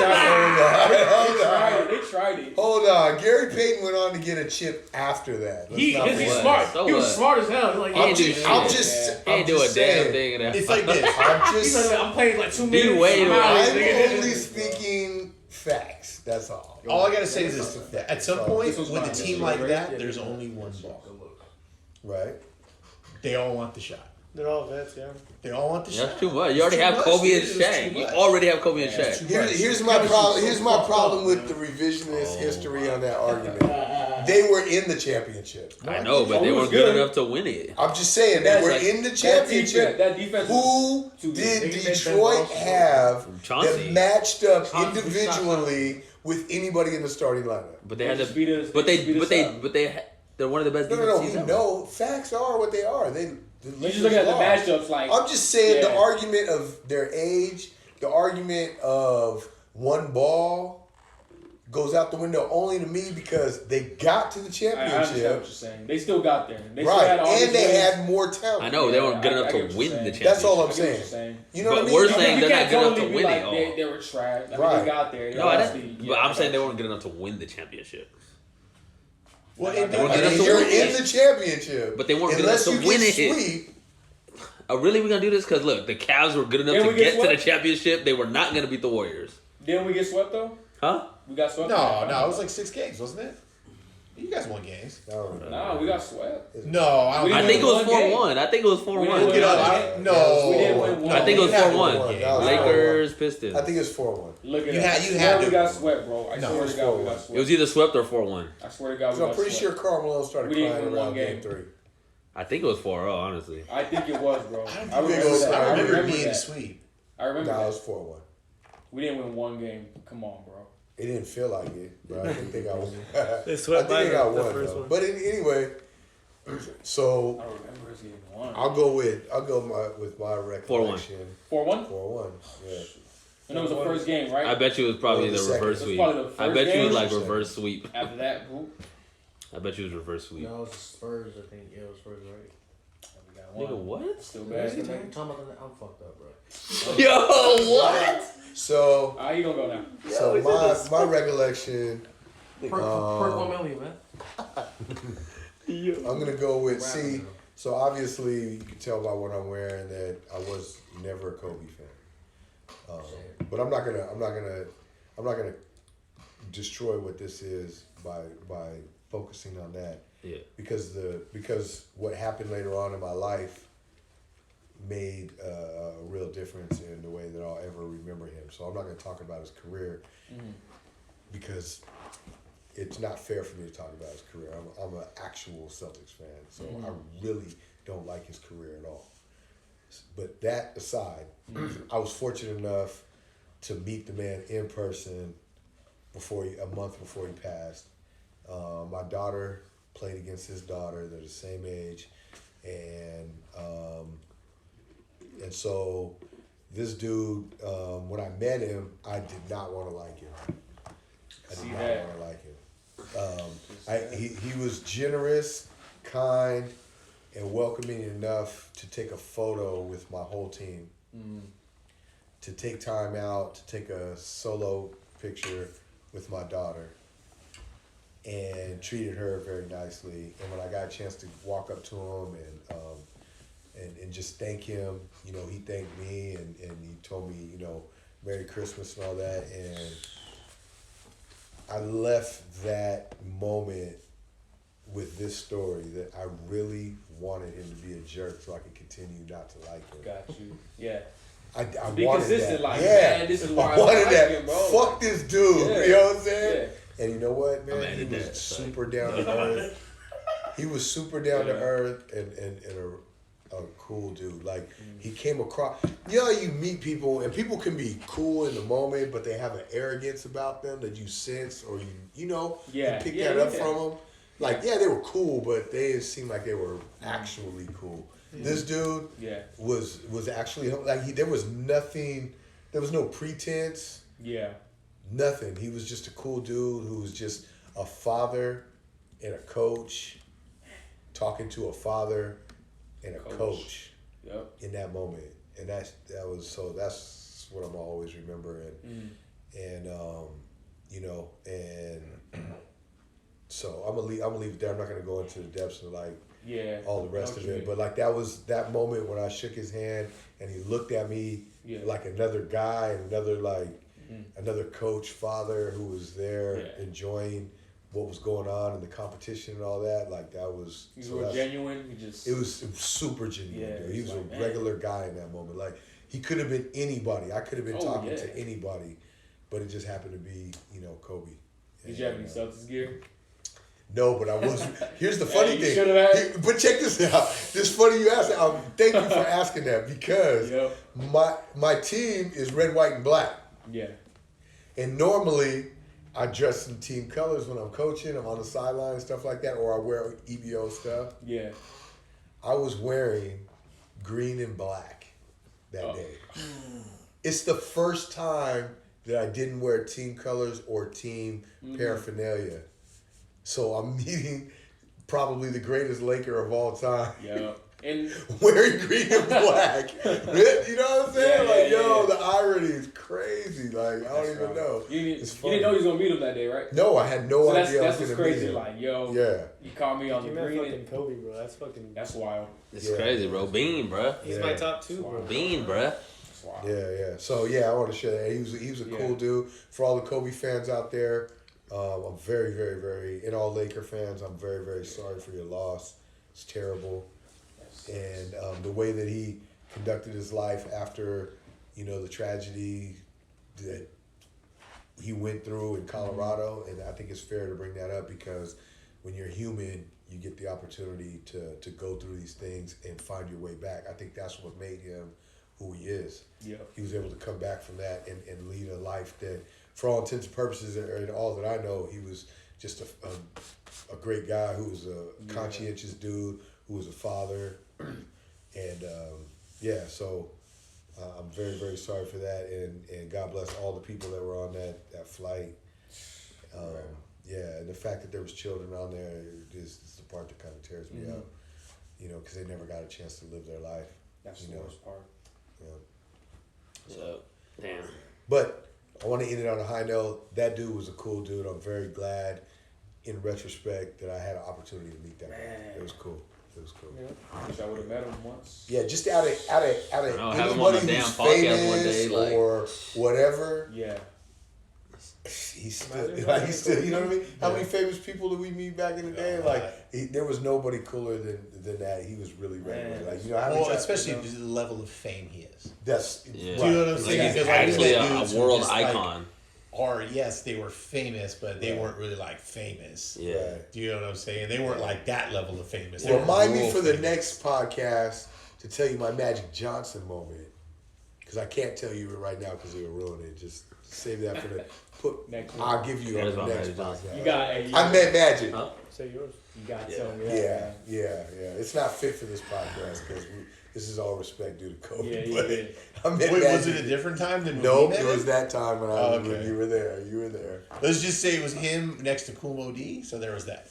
Speaker 5: tried it.
Speaker 1: Hold on. Gary Payton went on to get a chip after that.
Speaker 3: He's smart. He was smart as hell.
Speaker 1: I'm just
Speaker 2: do a damn thing in that.
Speaker 6: It's like this.
Speaker 3: I'm playing 2 minutes.
Speaker 2: D-Wade,
Speaker 1: I'm only speaking Facts. That's all.
Speaker 6: All I gotta say is this: at some point,
Speaker 5: This was
Speaker 6: with a
Speaker 5: mine.
Speaker 6: team like that, there's only one ball.
Speaker 1: Right.
Speaker 6: They all want the shot.
Speaker 4: They're all vets, yeah.
Speaker 6: They all want the shot.
Speaker 2: That's too much. You already
Speaker 6: It's
Speaker 2: have
Speaker 6: too
Speaker 2: Kobe
Speaker 6: much,
Speaker 2: and
Speaker 6: dude. It's
Speaker 2: Shaq.
Speaker 6: too
Speaker 2: You
Speaker 6: much.
Speaker 2: already have Kobe and Shaq.
Speaker 1: Here's my problem. Here's my problem with the revisionist history on that argument. They were in the championship.
Speaker 2: I know, but
Speaker 5: Oh,
Speaker 2: they
Speaker 5: it was
Speaker 2: weren't good
Speaker 5: good.
Speaker 2: enough to win it.
Speaker 1: I'm just saying they
Speaker 5: That's
Speaker 1: were
Speaker 5: like-
Speaker 1: in the championship.
Speaker 5: That defense.
Speaker 1: Who
Speaker 5: too good.
Speaker 1: did
Speaker 3: They made
Speaker 1: Detroit
Speaker 3: Ben
Speaker 1: have
Speaker 2: Chauncey.
Speaker 1: that matched up
Speaker 3: Chauncey
Speaker 1: individually with anybody in the starting lineup?
Speaker 2: But they had to.
Speaker 5: beat us.
Speaker 2: But
Speaker 5: beat us
Speaker 2: they.
Speaker 5: up.
Speaker 2: But they're one of the best
Speaker 1: No,
Speaker 2: defense
Speaker 1: we
Speaker 2: teams ever.
Speaker 1: know facts are what they are.
Speaker 5: You just look at the matchups like.
Speaker 1: I'm just saying the
Speaker 5: Yeah.
Speaker 1: argument of their age, the argument of one ball goes out the window only to me because they got to the
Speaker 5: I understand what
Speaker 1: championship.
Speaker 5: you're saying. They still got there. They still
Speaker 1: Right.
Speaker 5: had all
Speaker 1: And
Speaker 5: these
Speaker 1: they
Speaker 5: wins.
Speaker 1: had more talent.
Speaker 2: I know they weren't good
Speaker 5: I
Speaker 2: enough
Speaker 5: get
Speaker 2: to
Speaker 5: what you're
Speaker 2: win the
Speaker 5: saying.
Speaker 2: championship.
Speaker 1: That's all
Speaker 5: I
Speaker 1: I'm
Speaker 5: get what you're
Speaker 1: saying.
Speaker 5: saying.
Speaker 1: You know
Speaker 2: But
Speaker 1: what I mean?
Speaker 2: we're
Speaker 5: You
Speaker 2: saying they're not
Speaker 5: can't
Speaker 2: good enough
Speaker 5: totally
Speaker 2: to
Speaker 5: be
Speaker 2: win
Speaker 5: like
Speaker 2: it all.
Speaker 5: They were trash. I mean,
Speaker 1: Right.
Speaker 5: they got there.
Speaker 2: No, I
Speaker 5: Obviously,
Speaker 2: didn't.
Speaker 5: yeah,
Speaker 2: But I'm
Speaker 5: I
Speaker 2: saying they
Speaker 5: got
Speaker 2: weren't good enough to win the championship.
Speaker 6: Well,
Speaker 5: They
Speaker 6: and
Speaker 2: weren't
Speaker 1: I
Speaker 2: good enough
Speaker 1: mean,
Speaker 2: to
Speaker 1: you're
Speaker 2: win it.
Speaker 1: in the championship.
Speaker 2: But they weren't good
Speaker 1: Unless
Speaker 2: enough to
Speaker 1: you
Speaker 2: win
Speaker 1: get
Speaker 2: it.
Speaker 1: sweep.
Speaker 2: Really, we gonna do this? Because look, the Cavs were good enough
Speaker 5: Didn't
Speaker 2: to
Speaker 5: we get
Speaker 2: get to the
Speaker 5: swept?
Speaker 2: championship. They were not gonna beat the Warriors.
Speaker 5: Didn't we get swept though?
Speaker 2: Huh?
Speaker 5: We got swept.
Speaker 6: no, it was like 6 games, wasn't it? You guys won games.
Speaker 5: No, we got swept.
Speaker 6: No, I
Speaker 5: We
Speaker 6: don't
Speaker 2: I
Speaker 5: didn't
Speaker 2: think it was
Speaker 5: win one game.
Speaker 2: 4-1. I think it was 4-1.
Speaker 5: Look it up.
Speaker 6: No,
Speaker 5: We didn't win one.
Speaker 2: I think it was
Speaker 6: You had
Speaker 2: 4-1.
Speaker 6: to win.
Speaker 1: That was
Speaker 2: Lakers, Pistons.
Speaker 1: I think it's 4-1.
Speaker 5: Look at
Speaker 6: You
Speaker 5: it.
Speaker 6: had-
Speaker 5: I
Speaker 6: you
Speaker 5: swear
Speaker 6: had
Speaker 5: we
Speaker 6: to-
Speaker 5: got swept, bro. I
Speaker 6: No,
Speaker 5: swear
Speaker 1: it was
Speaker 5: to God we
Speaker 1: 4-1.
Speaker 5: got swept.
Speaker 2: It was either swept or 4-1.
Speaker 5: I swear to God we
Speaker 1: So I'm
Speaker 5: got
Speaker 1: pretty
Speaker 5: swept.
Speaker 1: sure Karl Malone started
Speaker 5: We didn't
Speaker 1: crying
Speaker 5: win
Speaker 1: around
Speaker 5: one
Speaker 1: game
Speaker 5: game.
Speaker 1: 3.
Speaker 2: I think it was 4-0, honestly.
Speaker 5: I think it was, bro.
Speaker 6: I don't
Speaker 5: I
Speaker 6: think
Speaker 5: remember that.
Speaker 6: I
Speaker 5: I
Speaker 6: remember
Speaker 5: remember
Speaker 6: being
Speaker 5: that.
Speaker 6: sweet.
Speaker 5: I remember
Speaker 1: No, it
Speaker 5: that.
Speaker 1: was 4-1.
Speaker 5: We didn't win one game. Come on, bro.
Speaker 1: It didn't feel like it, but I think they got one.
Speaker 4: They
Speaker 1: I
Speaker 4: swept
Speaker 1: think they got
Speaker 4: the
Speaker 1: one,
Speaker 4: first
Speaker 1: though.
Speaker 4: one.
Speaker 1: But anyway, so
Speaker 5: I don't remember us getting one.
Speaker 1: I'll go with my recollection.
Speaker 5: 4-1?
Speaker 1: 4-1. Yeah.
Speaker 5: And it was the first game, right?
Speaker 2: I bet you it was probably
Speaker 1: Or
Speaker 2: the
Speaker 1: the second.
Speaker 2: reverse
Speaker 5: It was
Speaker 2: sweep.
Speaker 5: probably the
Speaker 2: I
Speaker 5: first
Speaker 2: bet you it was
Speaker 5: game.
Speaker 2: like reverse sweep.
Speaker 5: After that, who?
Speaker 2: I bet you it was reverse sweep.
Speaker 3: No, it was the Spurs, I think. Yeah, it was Spurs, right?
Speaker 5: We got
Speaker 2: Nigga,
Speaker 5: one.
Speaker 2: what?
Speaker 5: Still
Speaker 3: Yeah,
Speaker 5: bad.
Speaker 3: you're talking about that. I'm fucked up, bro.
Speaker 2: Yo, what?
Speaker 1: So,
Speaker 5: How you gonna go now?
Speaker 1: my recollection,
Speaker 3: Per 1 million, man.
Speaker 1: I'm gonna go with
Speaker 3: Rapping,
Speaker 1: C.
Speaker 3: though.
Speaker 1: So obviously, you can tell by what I'm wearing that I was never a Kobe fan. But I'm not gonna destroy what this is by focusing on that.
Speaker 2: Yeah.
Speaker 1: Because what happened later on in my life made a real difference in the way that I'll ever remember him. So I'm not going to talk about his career because it's not fair for me to talk about his career. I'm an actual Celtics fan, so I really don't like his career at all. But that aside, I was fortunate enough to meet the man in person a month before he passed. My daughter played against his daughter. They're the same age, and so this dude, when I met him, I did not want to like him. I did not want to like him. He was generous, kind, and welcoming enough to take a photo with my whole team. To take time out to take a solo picture with my daughter, and treated her very nicely. And when I got a chance to walk up to him and just thank him, he thanked me and he told me, Merry Christmas and all that. And I left that moment with this story that I really wanted him to be a jerk so I could continue not to like him.
Speaker 5: Got you. Yeah.
Speaker 1: I
Speaker 5: Be
Speaker 1: wanted
Speaker 5: consistent,
Speaker 1: that.
Speaker 5: like,
Speaker 1: yeah.
Speaker 5: man, this is why
Speaker 1: I
Speaker 5: I
Speaker 1: wanted
Speaker 5: like
Speaker 1: that.
Speaker 5: him, bro.
Speaker 1: Fuck this dude.
Speaker 5: Yeah.
Speaker 1: You know what I'm saying?
Speaker 5: Yeah.
Speaker 1: And you know what, man?
Speaker 2: I'm mad
Speaker 1: He
Speaker 2: at
Speaker 1: was
Speaker 2: that.
Speaker 1: super down to earth. He was super down to earth and a cool dude. Like, he came across. You meet people, and people can be cool in the moment, but they have an arrogance about them that you sense, or you pick that up from them. Like, they were cool, but they didn't seem like they were actually cool. This dude was actually like there was nothing, there was no pretense.
Speaker 5: Yeah.
Speaker 1: Nothing. He was just a cool dude who was just a father and a coach, talking to a father and a coach in that moment. And that's what I'm always remembering. And so I'm gonna leave it there. I'm not gonna go into the depths of all the rest of it. But that was that moment when I shook his hand and he looked at me like another guy and another another coach, father who was there enjoying what was going on in the competition and all that. Like that was.
Speaker 5: He was genuine.
Speaker 1: It was super genuine.
Speaker 5: Yeah,
Speaker 1: Dude. He was
Speaker 5: like,
Speaker 1: a regular guy in that moment. Like he could have been anybody. I could have been talking to anybody, but it just happened to be Kobe.
Speaker 5: Did you have any Celtics gear?
Speaker 1: No, but I was. Here's the funny thing.
Speaker 5: Should have had.
Speaker 1: But check this out. This funny you asked. Thank you for asking that because my team is red, white, and black.
Speaker 5: Yeah.
Speaker 1: And normally, I dress in team colors when I'm coaching. I'm on the sideline and stuff like that, or I wear EBO stuff.
Speaker 5: Yeah.
Speaker 1: I was wearing green and black that day. It's the first time that I didn't wear team colors or team paraphernalia. So I'm meeting probably the greatest Laker of all time.
Speaker 5: Yeah. And
Speaker 1: wearing green and black. You know what I'm saying? The irony is crazy. Like, I don't even know.
Speaker 5: You didn't know you was going to meet him that day, right?
Speaker 1: No, I had no idea
Speaker 5: that's
Speaker 1: I was
Speaker 5: what's
Speaker 1: going to meet
Speaker 5: crazy.
Speaker 1: him.
Speaker 5: Like, you called me on the green.
Speaker 4: Fucking Kobe, bro. That's wild.
Speaker 2: It's crazy, bro. Bean, bro.
Speaker 4: He's my top 2, bro.
Speaker 2: Bean, bro.
Speaker 5: Wow.
Speaker 1: Yeah. So I want to share that. He was a cool dude. For all the Kobe fans out there, I'm very, very, very, and all Laker fans, I'm very, very sorry for your loss. It's terrible. And the way that he conducted his life after, the tragedy that he went through in Colorado, and I think it's fair to bring that up because when you're human, you get the opportunity to go through these things and find your way back. I think that's what made him who he is. Yeah. He was able to come back from that and lead a life that, for all intents and purposes, and all that I know, he was just a great guy who was a conscientious dude, who was a father. And so I'm very, very sorry for that, and God bless all the people that were on that flight. And the fact that there was children on there is the part that kind of tears me up, because they never got a chance to live their life.
Speaker 5: That's the worst part.
Speaker 1: Yeah.
Speaker 2: So, damn.
Speaker 1: But I want to end it on a high note. That dude was a cool dude. I'm very glad, in retrospect, that I had an opportunity to meet that guy. It was cool. It was cool.
Speaker 5: I wish I would have met him once.
Speaker 1: Yeah, just out of anybody who's famous or whatever.
Speaker 5: Yeah.
Speaker 1: He's still, you know what I mean? How many famous people did we meet back in the day? There was nobody cooler than that. He was really regular.
Speaker 6: Especially the level of fame he is.
Speaker 1: Do
Speaker 6: you know what I'm saying?
Speaker 2: He's actually a world icon.
Speaker 6: Or yes, they were famous, but they weren't really famous.
Speaker 2: Yeah.
Speaker 6: Do you know what I'm saying? They weren't that level of famous.
Speaker 1: Remind me for the next podcast to tell you my Magic Johnson moment, because I can't tell you it right now because it'll ruin it. Just save that for the next. I'll give you on the next podcast.
Speaker 5: You got.
Speaker 1: I met Magic.
Speaker 4: Huh? Say yours.
Speaker 5: You got to tell me
Speaker 1: that. Yeah. It's not fit for this podcast because this is all respect due to Kobe.
Speaker 6: Wait, was it a different time than
Speaker 1: Nope, it was that time when when you were there. You were there.
Speaker 6: Let's just say it was him next to Kumo D, so there was that.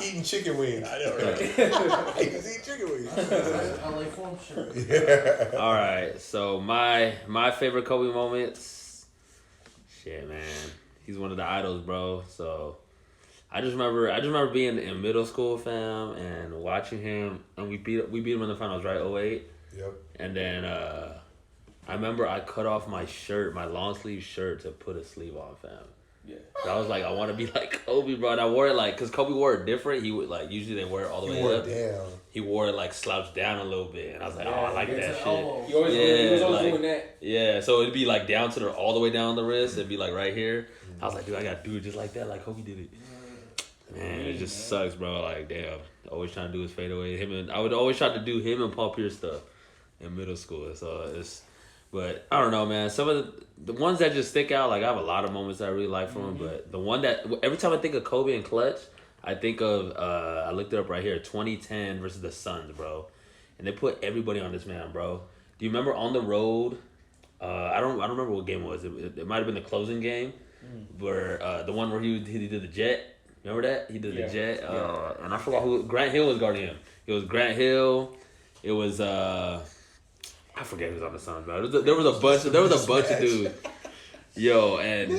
Speaker 1: Eating chicken wings.
Speaker 6: I know, right?
Speaker 1: He was eating chicken wings.
Speaker 3: LA Forum shirt.
Speaker 2: All right, so my favorite Kobe moments. Shit, man, he's one of the idols, bro. So I just remember being in middle school, fam, and watching him, and we beat him in the finals, right? 08.
Speaker 1: Yep.
Speaker 2: And then I remember I cut off my shirt, my long sleeve shirt, to put a sleeve on, fam.
Speaker 5: Yeah.
Speaker 2: So I was like, I want to be like Kobe, bro. And I wore it because Kobe wore it different. He would usually they wear it all the way up.
Speaker 1: Down.
Speaker 2: He wore it slouched down a little bit, and I was like, I like that shit.
Speaker 5: He was always doing that.
Speaker 2: Yeah, so it'd be down to all the way down the wrist. It'd be right here. I was like, dude, I gotta do it just like that, like Kobe did it. Man, it just sucks, bro. Damn, always trying to do his fadeaway. I would always try to do him and Paul Pierce stuff in middle school. So but I don't know, man. Some of the ones that just stick out, I have a lot of moments that I really like from him, but the one that every time I think of Kobe and clutch, I think of I looked it up right here, 2010 versus the Suns, bro, and they put everybody on this man, bro. Do you remember on the road? I don't remember what game it was. It might have been the closing game, where the one where he did the jet. Remember that? He did the jet. And I forgot who Grant Hill was guarding him. It was Grant Hill. It was I forget who was on the Suns, bro. There was a bunch of dudes. Yo, and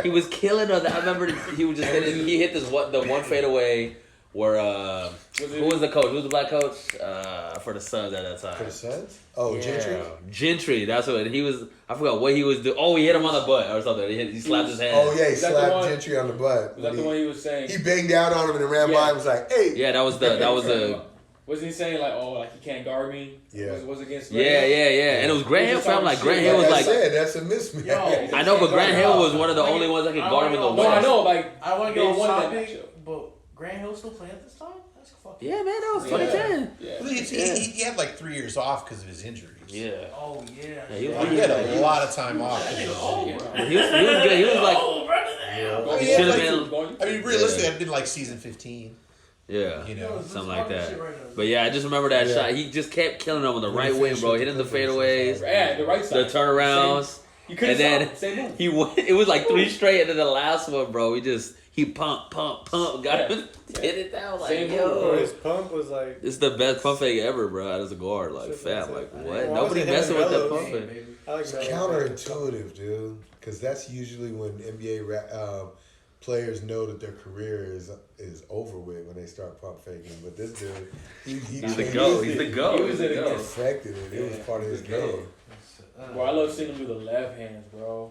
Speaker 2: he was killing us. I remember he was just he hit the one fadeaway where Who was the coach? Who was the black coach for the Suns at that time?
Speaker 1: For the Suns? Oh,
Speaker 2: Yeah.
Speaker 1: Gentry?
Speaker 2: Gentry, that's what he was. I forgot what he was doing. Oh, he hit him on the butt or something. He slapped his hand.
Speaker 1: Oh, yeah, he
Speaker 5: Is that the
Speaker 1: slapped
Speaker 5: one-
Speaker 1: Gentry on the butt.
Speaker 5: Was that the one he was saying?
Speaker 1: He banged out on him and ran by and was like, hey.
Speaker 2: Yeah, that was the.
Speaker 5: Wasn't he saying like, oh, like he can't guard me?
Speaker 1: Yeah.
Speaker 5: Was against.
Speaker 2: Yeah. And it was Grant Hill. Fam, like Grant Hill was
Speaker 1: Like I
Speaker 2: like.
Speaker 1: said, that's a mismatch.
Speaker 3: Yo,
Speaker 2: I know, but Grant Hill was one of the only ones that could guard him in the
Speaker 5: No, I
Speaker 2: West.
Speaker 5: know. Like
Speaker 3: I want to
Speaker 5: they
Speaker 3: get on
Speaker 5: won that
Speaker 3: topic,
Speaker 5: matchup.
Speaker 3: but Grant Hill still playing at this time? That's fucking.
Speaker 2: Yeah, man, that was
Speaker 5: Yeah.
Speaker 2: 2010.
Speaker 5: Yeah.
Speaker 6: Well, he had like 3 years off because of his injuries.
Speaker 2: Yeah.
Speaker 3: Oh yeah.
Speaker 2: Yeah, he was-
Speaker 6: Like, he had a lot of time off.
Speaker 3: That
Speaker 6: because of
Speaker 3: nigga
Speaker 6: his
Speaker 3: old,
Speaker 6: injuries.
Speaker 3: bro.
Speaker 2: He was good. He was like.
Speaker 3: Oh, brother, damn.
Speaker 5: Going-
Speaker 6: He
Speaker 2: Should've
Speaker 6: had,
Speaker 2: been-
Speaker 5: going-
Speaker 6: I mean, realistically, it'd been like season 15.
Speaker 2: Yeah.
Speaker 6: You
Speaker 3: Yo,
Speaker 6: know,
Speaker 3: this
Speaker 2: something
Speaker 3: is
Speaker 2: like
Speaker 3: fucking
Speaker 2: that.
Speaker 3: shit right now.
Speaker 2: But yeah, I just remember that
Speaker 1: Yeah.
Speaker 2: shot. He just kept killing them on the
Speaker 1: When
Speaker 2: right
Speaker 1: he
Speaker 2: wing,
Speaker 1: finished
Speaker 2: bro.
Speaker 1: with
Speaker 2: Hitting the
Speaker 1: the Clippers,
Speaker 2: fadeaways,
Speaker 5: Yeah, the right
Speaker 2: the
Speaker 5: side.
Speaker 2: turnarounds.
Speaker 5: You could have
Speaker 2: And then
Speaker 5: same move.
Speaker 2: He went. It was like 3 straight, and then the last one, bro. He pump, got him, hit it down like
Speaker 5: Same
Speaker 4: Bro,
Speaker 2: yo.
Speaker 4: his pump was like.
Speaker 2: It's the best pump fake ever, bro. As a guard, like
Speaker 4: Shit,
Speaker 2: fam,
Speaker 4: that's
Speaker 2: like
Speaker 4: it.
Speaker 2: what?
Speaker 4: Why
Speaker 2: Nobody
Speaker 4: was it
Speaker 2: messing
Speaker 4: him
Speaker 2: with that
Speaker 4: and
Speaker 2: pump
Speaker 4: Melo?
Speaker 2: fake.
Speaker 3: Baby.
Speaker 4: I like
Speaker 1: It's
Speaker 4: Melo.
Speaker 1: counterintuitive, dude. Because that's usually when NBA players know that their career is over with when they start pump faking. But this dude, he
Speaker 2: He's the
Speaker 1: changed
Speaker 2: goat.
Speaker 1: it.
Speaker 2: He's the goat.
Speaker 5: He was
Speaker 2: He's the
Speaker 5: in
Speaker 2: goat.
Speaker 1: Perfected it. It was
Speaker 5: Yeah.
Speaker 1: part of his
Speaker 2: He's the goat.
Speaker 1: game.
Speaker 5: Bro, I love seeing him do the left hands, bro.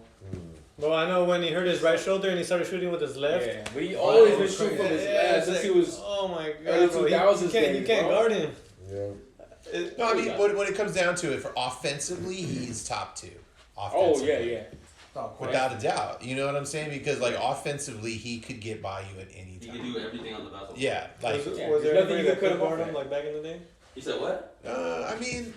Speaker 4: Well, I know when he hurt his right shoulder and he started shooting with his left.
Speaker 5: Yeah, but he always been
Speaker 3: it's
Speaker 5: shooting from his
Speaker 4: Yeah,
Speaker 5: left
Speaker 4: it's
Speaker 5: since
Speaker 4: like,
Speaker 5: he was.
Speaker 4: oh my
Speaker 5: early
Speaker 4: god, bro. You
Speaker 5: 2000s
Speaker 4: can't
Speaker 5: days, bro.
Speaker 4: guard him.
Speaker 1: Yeah.
Speaker 6: no, I mean, when it comes down to it, for offensively, he's top 2.
Speaker 5: Oh
Speaker 6: Offensively.
Speaker 5: yeah, yeah.
Speaker 3: Stop
Speaker 6: Without a doubt. You know what I'm saying? Because, like, offensively, he could get by you at any time.
Speaker 2: do everything on the basketball.
Speaker 6: Yeah, like,
Speaker 4: Was,
Speaker 5: Yeah,
Speaker 4: was
Speaker 5: there's
Speaker 4: there
Speaker 5: nothing
Speaker 4: anybody
Speaker 5: you
Speaker 4: that
Speaker 5: could
Speaker 4: could
Speaker 5: have
Speaker 4: guard him
Speaker 5: done.
Speaker 4: like back in the day?
Speaker 2: He said what?
Speaker 6: I mean,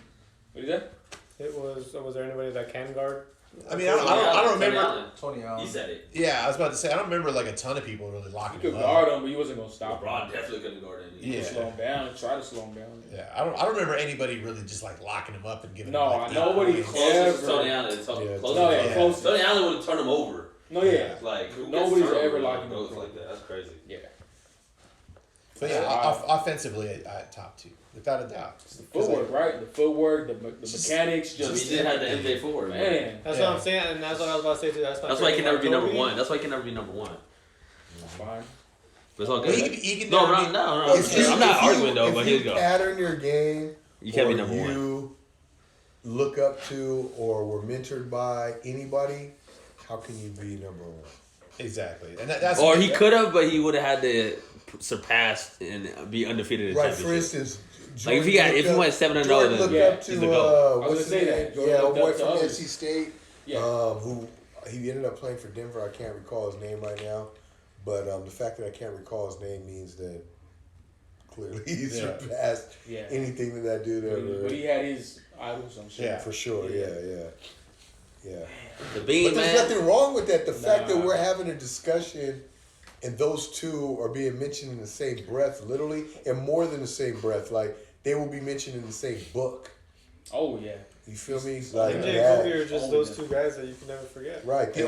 Speaker 5: What is that?
Speaker 4: Was there anybody that can guard?
Speaker 6: I don't remember.
Speaker 3: Tony Allen.
Speaker 2: said it.
Speaker 6: Yeah, I was about to say, I don't remember, like, a ton of people really
Speaker 5: He
Speaker 6: locking
Speaker 5: could
Speaker 6: him
Speaker 5: guard
Speaker 6: up.
Speaker 5: him, but he wasn't gonna stop him.
Speaker 2: definitely couldn't guard him.
Speaker 5: He could
Speaker 6: Yeah.
Speaker 5: slow him down. Try to slow him down.
Speaker 6: Yeah, I don't remember anybody really just, like, locking him up and giving
Speaker 5: No,
Speaker 6: him, like,
Speaker 5: nobody
Speaker 6: 8
Speaker 5: close.
Speaker 6: points.
Speaker 5: Closest to
Speaker 2: Tony
Speaker 5: Tony
Speaker 2: Allen.
Speaker 1: Yeah,
Speaker 5: No, yeah,
Speaker 6: Yeah.
Speaker 5: close.
Speaker 2: Tony Allen would have turned him over.
Speaker 5: No, yeah.
Speaker 2: Like who
Speaker 5: Nobody's
Speaker 2: gets turned
Speaker 5: ever
Speaker 2: over
Speaker 5: locking
Speaker 2: goes
Speaker 5: him.
Speaker 2: like that. That's crazy.
Speaker 5: Yeah.
Speaker 6: But yeah,
Speaker 5: Wow.
Speaker 6: offensively, at top 2, without a doubt.
Speaker 5: It's the footwork, right? The footwork, the mechanics,
Speaker 2: I mean,
Speaker 5: just
Speaker 2: he did have the MJ forward, man.
Speaker 5: man.
Speaker 4: That's
Speaker 6: Yeah.
Speaker 4: what I'm saying, and that's what I was about to say too. That's
Speaker 2: Why he can never be number
Speaker 4: Kobe.
Speaker 2: 1. That's why he can never be number 1.
Speaker 5: It's fine.
Speaker 2: But it's all
Speaker 6: Well,
Speaker 2: good.
Speaker 6: he can
Speaker 2: No,
Speaker 6: never be-
Speaker 2: no. I'm not arguing though, but here you go.
Speaker 1: Pattern your game.
Speaker 2: You can't be
Speaker 1: or
Speaker 2: number 1.
Speaker 1: You look up to or were mentored by anybody. How can you be number 1?
Speaker 6: Exactly, and that's
Speaker 2: Or he could have, but he would have had to surpass and be undefeated in
Speaker 1: Right. For
Speaker 2: championship.
Speaker 1: instance,
Speaker 2: Like if he went 7-0,
Speaker 1: Jordan
Speaker 2: then
Speaker 1: looked
Speaker 5: yeah,
Speaker 1: up
Speaker 2: he's
Speaker 1: to
Speaker 2: the GOAT.
Speaker 5: was
Speaker 1: what's
Speaker 5: gonna
Speaker 1: his
Speaker 5: say
Speaker 1: name?
Speaker 5: that. Jordan
Speaker 1: Yeah, a
Speaker 5: looked
Speaker 1: boy
Speaker 5: up to
Speaker 1: from
Speaker 5: others.
Speaker 1: NC State.
Speaker 5: Yeah.
Speaker 1: Who he ended up playing for Denver. I can't recall his name right now, but the fact that I can't recall his name means that clearly he
Speaker 6: Yeah.
Speaker 1: surpassed
Speaker 5: Yeah.
Speaker 1: anything that dude ever.
Speaker 5: But he had his idols, I'm sure.
Speaker 6: Yeah.
Speaker 1: For sure, yeah.
Speaker 2: The beam,
Speaker 1: But there's
Speaker 2: man.
Speaker 1: nothing wrong with that. The fact that
Speaker 5: Nah.
Speaker 1: we're having a discussion and those two are being mentioned in the same breath, literally, and more than the same breath. Like, they will be mentioned in the same book.
Speaker 5: Oh yeah.
Speaker 1: You feel me? Like
Speaker 4: MJ and
Speaker 1: that.
Speaker 4: Kobe are just those two guys that you can never forget.
Speaker 1: Right. The
Speaker 6: Yeah.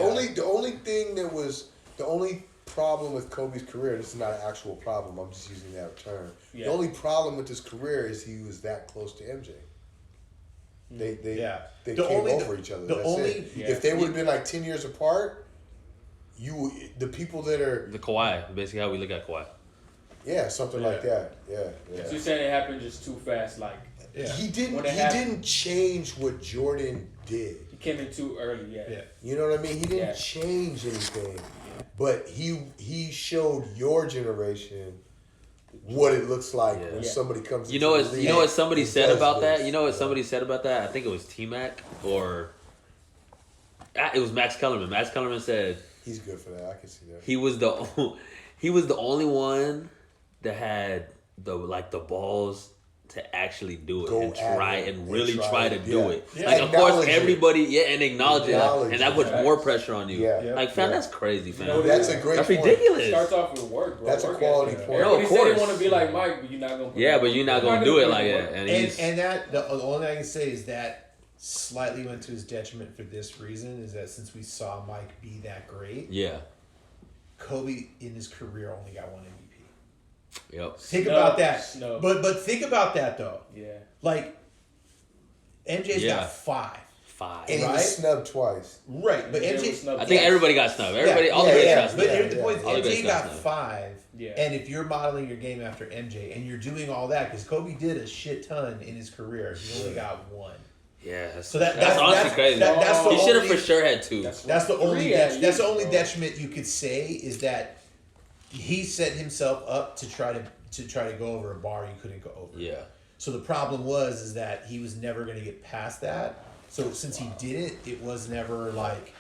Speaker 1: only problem with Kobe's career, this is not an actual problem, I'm just using that term.
Speaker 5: Yeah.
Speaker 1: The only problem with his career is he was that close to MJ. They
Speaker 6: Yeah.
Speaker 1: they
Speaker 6: The
Speaker 1: came
Speaker 6: only-
Speaker 1: over each other.
Speaker 6: the
Speaker 1: That's
Speaker 6: only-
Speaker 1: it.
Speaker 5: Yeah.
Speaker 1: If they would have been like 10 years apart, the people that are
Speaker 2: The Kawhi, basically how we look at Kawhi.
Speaker 1: something like that. Yeah.
Speaker 5: So you're saying it happened just too fast, like
Speaker 6: Yeah.
Speaker 1: He didn't
Speaker 5: When it happened.
Speaker 1: didn't change what Jordan did.
Speaker 5: he came in too early, yeah.
Speaker 6: Yeah.
Speaker 1: You know what I mean? He didn't
Speaker 5: Yeah.
Speaker 1: change anything. But he showed your generation what it looks like
Speaker 2: Yeah.
Speaker 1: when
Speaker 5: Yeah.
Speaker 1: somebody comes
Speaker 2: You know
Speaker 1: into
Speaker 2: what?
Speaker 1: the
Speaker 2: You
Speaker 1: league
Speaker 2: know what somebody
Speaker 1: and
Speaker 2: said
Speaker 1: does
Speaker 2: about that.
Speaker 1: this.
Speaker 2: You know what somebody said about that. I think it was T-Mac or it was Max Kellerman. Max Kellerman said
Speaker 1: He's good for that. I can see that.
Speaker 2: he was the only one that had the balls to actually do it
Speaker 1: Go
Speaker 2: and
Speaker 1: at
Speaker 2: try
Speaker 1: it
Speaker 2: and
Speaker 1: and
Speaker 2: really try to
Speaker 1: it,
Speaker 2: do
Speaker 1: yeah.
Speaker 2: it.
Speaker 6: Yeah.
Speaker 2: Like of course
Speaker 1: Acknowledge it.
Speaker 2: everybody and acknowledge it,
Speaker 1: Acknowledge
Speaker 2: and that
Speaker 1: it.
Speaker 2: puts more pressure on you.
Speaker 1: Yeah.
Speaker 6: Yep.
Speaker 2: Like fam,
Speaker 1: Yeah.
Speaker 2: that's crazy, fam.
Speaker 5: You know,
Speaker 1: That's a great
Speaker 2: That's
Speaker 1: point.
Speaker 2: ridiculous.
Speaker 5: It starts off with work, bro.
Speaker 1: That's a
Speaker 5: Work
Speaker 1: quality
Speaker 5: ethic.
Speaker 1: point.
Speaker 2: No, of
Speaker 5: Everybody say they
Speaker 2: course.
Speaker 5: want to be like Mike, but you're not gonna.
Speaker 2: Yeah, but you're not gonna do it like that. And he's
Speaker 6: And that the only thing I can say is that slightly went to his detriment for this reason is that since we saw Mike be that great,
Speaker 2: yeah.
Speaker 6: Kobe in his career only got one MVP.
Speaker 2: Yep.
Speaker 6: Think
Speaker 5: Snub,
Speaker 6: about that.
Speaker 5: snub.
Speaker 6: But think about that though.
Speaker 5: Yeah.
Speaker 6: Like MJ's
Speaker 2: Yeah.
Speaker 6: got 5.
Speaker 2: 5.
Speaker 1: And he was snubbed twice.
Speaker 6: Right, but MJ.
Speaker 2: I think everybody got snubbed. Everybody, all the greats got
Speaker 6: But
Speaker 2: snubbed.
Speaker 6: the point is,
Speaker 2: All the greats
Speaker 6: MJ got
Speaker 2: snubbed.
Speaker 6: 5.
Speaker 5: Yeah.
Speaker 6: And if you're modeling your game after MJ and you're doing all that, because Kobe did a shit ton in his career, he only got 1.
Speaker 2: Yeah,
Speaker 6: So
Speaker 2: that's honestly crazy.
Speaker 6: That's the
Speaker 2: He should have
Speaker 6: only-
Speaker 2: for sure had 2.
Speaker 6: That's the only.
Speaker 5: Three
Speaker 6: That's the only
Speaker 5: bro.
Speaker 6: detriment you could say is that he set himself up to try to go over a bar he couldn't go over.
Speaker 2: Yeah.
Speaker 6: So the problem is that he was never going to get past that. So since he did it was never like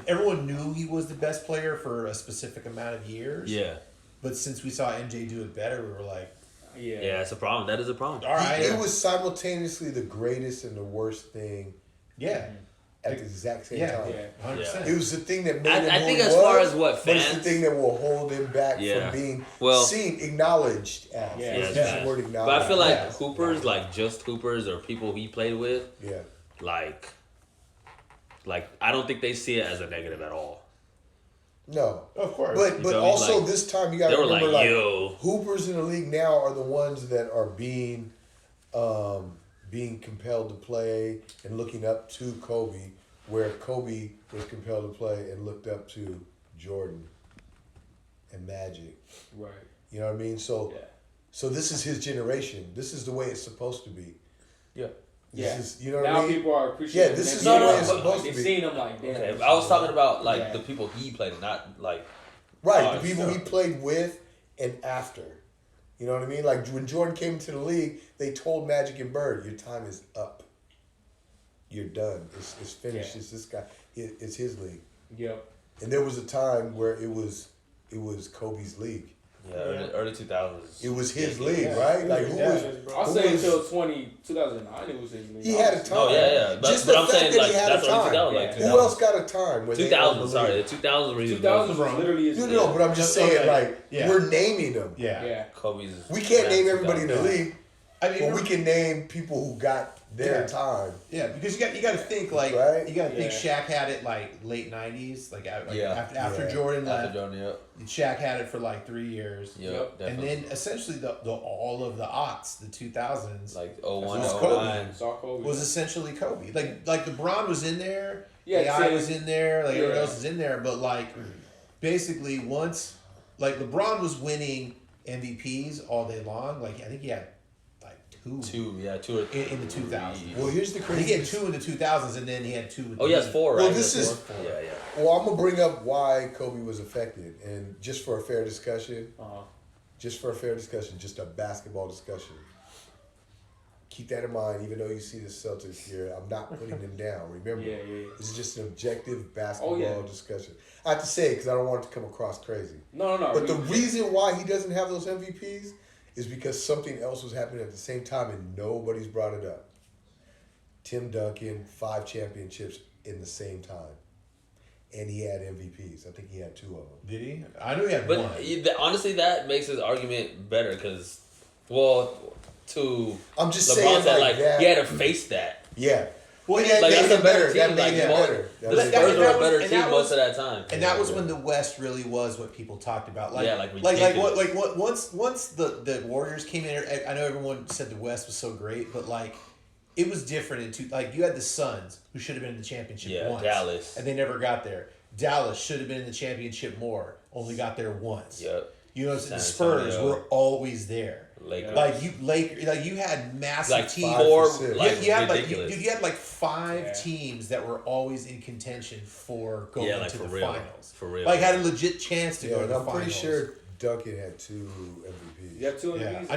Speaker 6: everyone knew he was the best player for a specific amount of years.
Speaker 2: Yeah.
Speaker 6: But since we saw MJ do it better, we were like,
Speaker 2: Yeah, it's a problem. That is a problem.
Speaker 6: all right,
Speaker 1: It was simultaneously the greatest and the worst thing
Speaker 6: yeah,
Speaker 1: at the exact same
Speaker 6: yeah,
Speaker 1: time.
Speaker 6: 100%.
Speaker 1: It was the thing that made him
Speaker 2: I
Speaker 1: who
Speaker 2: think
Speaker 1: he
Speaker 2: as
Speaker 1: was,
Speaker 2: far as what
Speaker 1: but it's the
Speaker 2: fans,
Speaker 1: thing that will hold him back
Speaker 2: Yeah.
Speaker 1: from being
Speaker 2: Well-
Speaker 1: seen, acknowledged as.
Speaker 5: Yeah.
Speaker 1: Let's
Speaker 2: Yeah.
Speaker 1: use the word
Speaker 2: but
Speaker 1: acknowledged.
Speaker 2: I feel like
Speaker 6: Yeah.
Speaker 2: Hoopers, like just Hoopers or people he played with,
Speaker 1: Yeah.
Speaker 2: like I don't think they see it as a negative at all.
Speaker 1: No.
Speaker 6: Of course.
Speaker 1: But
Speaker 2: You feel me?
Speaker 1: also
Speaker 2: Like,
Speaker 1: this time you
Speaker 2: They
Speaker 1: gotta
Speaker 2: were
Speaker 1: remember
Speaker 2: like, yo.
Speaker 1: Hoopers in the league now are the ones that are being compelled to play and looking up to Kobe, where Kobe was compelled to play and looked up to Jordan and Magic.
Speaker 5: Right.
Speaker 1: You know what I mean? So
Speaker 5: Yeah.
Speaker 1: so this is his generation. This is the way it's supposed to be.
Speaker 5: Yeah.
Speaker 1: This is, you know what
Speaker 5: Now
Speaker 1: I mean?
Speaker 5: people are appreciating.
Speaker 1: Yeah, this
Speaker 5: them.
Speaker 1: is
Speaker 2: the way
Speaker 5: They've
Speaker 2: it's
Speaker 1: supposed to be.
Speaker 5: seen them like, damn.
Speaker 2: Okay, I was talking about like
Speaker 5: Yeah.
Speaker 2: the people he played, not like
Speaker 1: Right,
Speaker 2: Oh,
Speaker 1: the people he played with and after. You know what I mean? Like when Jordan came into the league, they told Magic and Bird, your time is up. You're done. It's finished.
Speaker 5: Yeah.
Speaker 1: It's this guy. It's his league.
Speaker 5: Yep.
Speaker 1: And there was a time where it was Kobe's league.
Speaker 2: early 2000s.
Speaker 1: It was his
Speaker 2: Yeah.
Speaker 1: league,
Speaker 6: Yeah.
Speaker 1: right? Like who
Speaker 6: Yeah.
Speaker 1: was?
Speaker 5: I'll
Speaker 1: who
Speaker 5: say
Speaker 1: was-
Speaker 5: until 2009 it was his league.
Speaker 1: He had a time.
Speaker 2: Oh yeah. But,
Speaker 1: Just
Speaker 2: but
Speaker 1: the
Speaker 2: I'm
Speaker 1: fact
Speaker 2: saying
Speaker 1: that
Speaker 2: like
Speaker 1: he had
Speaker 2: that's
Speaker 1: a
Speaker 2: early
Speaker 1: time.
Speaker 2: 2000s, like
Speaker 5: Yeah.
Speaker 2: 2000.
Speaker 1: Who else got a time? Where they
Speaker 2: 2000,
Speaker 1: won the
Speaker 2: sorry,
Speaker 1: league?
Speaker 2: the 2000s were
Speaker 5: 2000 was literally his
Speaker 1: No, but I'm just saying,
Speaker 6: Okay.
Speaker 1: like
Speaker 6: Yeah.
Speaker 1: we're naming them.
Speaker 6: yeah.
Speaker 5: Yeah.
Speaker 2: Kobe's.
Speaker 1: We can't name everybody in the
Speaker 2: 2000s.
Speaker 1: league,
Speaker 6: I mean,
Speaker 1: but we can name people who got their
Speaker 6: Yeah.
Speaker 1: time.
Speaker 6: yeah, because you got to think like
Speaker 1: Right?
Speaker 6: you got to think
Speaker 5: Yeah.
Speaker 6: Shaq had it like late 90s, like
Speaker 2: Yeah.
Speaker 6: after
Speaker 1: Yeah.
Speaker 6: Jordan
Speaker 2: After
Speaker 6: left.
Speaker 2: Jordan, yep.
Speaker 6: Shaq had it for like 3 years.
Speaker 2: Yep,
Speaker 5: Yep.
Speaker 6: And
Speaker 2: definitely.
Speaker 6: then essentially the all of the aughts, the 2000s,
Speaker 2: Like 01
Speaker 6: was
Speaker 2: to
Speaker 6: Kobe.
Speaker 2: 09.
Speaker 5: Saw Kobe.
Speaker 6: was essentially Kobe. Like LeBron was in there,
Speaker 5: Yeah,
Speaker 6: AI
Speaker 5: Tim.
Speaker 6: was in there, like everyone
Speaker 5: Yeah.
Speaker 6: else is in there, but like basically once like LeBron was winning MVPs all day long, like I think he had like two
Speaker 2: Two or
Speaker 6: in the 2000s.
Speaker 1: Well, here's the
Speaker 6: I think
Speaker 1: crazy.
Speaker 6: he had 2 in the 2000s, and then he had 2 with
Speaker 2: Oh,
Speaker 6: the
Speaker 2: he has
Speaker 6: Heat.
Speaker 2: 4, right?
Speaker 1: Well,
Speaker 2: He
Speaker 1: this
Speaker 2: has
Speaker 1: is-
Speaker 2: 4? Yeah.
Speaker 1: Well, I'm gonna bring up why Kobe was affected, and just for a fair discussion, just a basketball discussion. Keep that in mind, even though you see the Celtics here, I'm not putting them down. Remember,
Speaker 5: Yeah.
Speaker 1: this is just an objective basketball
Speaker 5: yeah.
Speaker 1: discussion. I have to say it because I don't want it to come across crazy.
Speaker 5: No.
Speaker 1: But the reason why he doesn't have those MVPs is because something else was happening at the same time and nobody's brought it up. Tim Duncan, 5 championships in the same time. And he had MVPs. I think he had 2 of them.
Speaker 6: Did he? I knew he had
Speaker 2: But
Speaker 6: one.
Speaker 2: honestly, that makes his argument better because, well, to
Speaker 1: I'm just
Speaker 2: LeBron
Speaker 1: saying
Speaker 2: said,
Speaker 1: like that.
Speaker 2: he had to face that.
Speaker 1: Yeah.
Speaker 6: Well,
Speaker 1: And
Speaker 6: yeah,
Speaker 1: that
Speaker 2: Like,
Speaker 1: made
Speaker 2: that's a
Speaker 1: him
Speaker 2: better
Speaker 1: better.
Speaker 2: team.
Speaker 1: That
Speaker 2: Like,
Speaker 1: made him
Speaker 2: most-
Speaker 1: better.
Speaker 2: the
Speaker 1: That made him
Speaker 2: Spurs
Speaker 6: and
Speaker 2: were
Speaker 6: that
Speaker 2: a better
Speaker 6: was- and
Speaker 2: team
Speaker 6: that
Speaker 2: most
Speaker 6: was-
Speaker 2: of that time.
Speaker 6: And that was when the West really was what people talked about. Like,
Speaker 2: Yeah, like
Speaker 6: once the Warriors came in, I know everyone said the West was so great, but like it was different like you had the Suns who should have been in the championship
Speaker 2: Yeah,
Speaker 6: once,
Speaker 2: Dallas.
Speaker 6: and they never got there. Dallas should have been in the championship more, only got there once.
Speaker 2: Yep.
Speaker 6: You know,
Speaker 2: San
Speaker 6: the Spurs
Speaker 2: Antonio.
Speaker 6: were always there.
Speaker 2: Lakers.
Speaker 6: Like you had massive
Speaker 2: like
Speaker 6: teams.
Speaker 2: 4,
Speaker 1: 5 for 6.
Speaker 2: like
Speaker 6: you had
Speaker 2: ridiculous.
Speaker 6: you had like 5
Speaker 5: Yeah.
Speaker 6: teams that were always in contention for going
Speaker 2: Yeah, like
Speaker 6: to
Speaker 2: for
Speaker 6: the
Speaker 2: real.
Speaker 6: finals.
Speaker 2: For real.
Speaker 6: Like had a legit chance to
Speaker 1: Yeah,
Speaker 6: go to
Speaker 1: and
Speaker 6: the
Speaker 1: I'm
Speaker 6: finals.
Speaker 1: pretty sure Duncan had 2 MVPs.
Speaker 5: You have 2
Speaker 6: Yeah,
Speaker 5: MVPs?
Speaker 6: I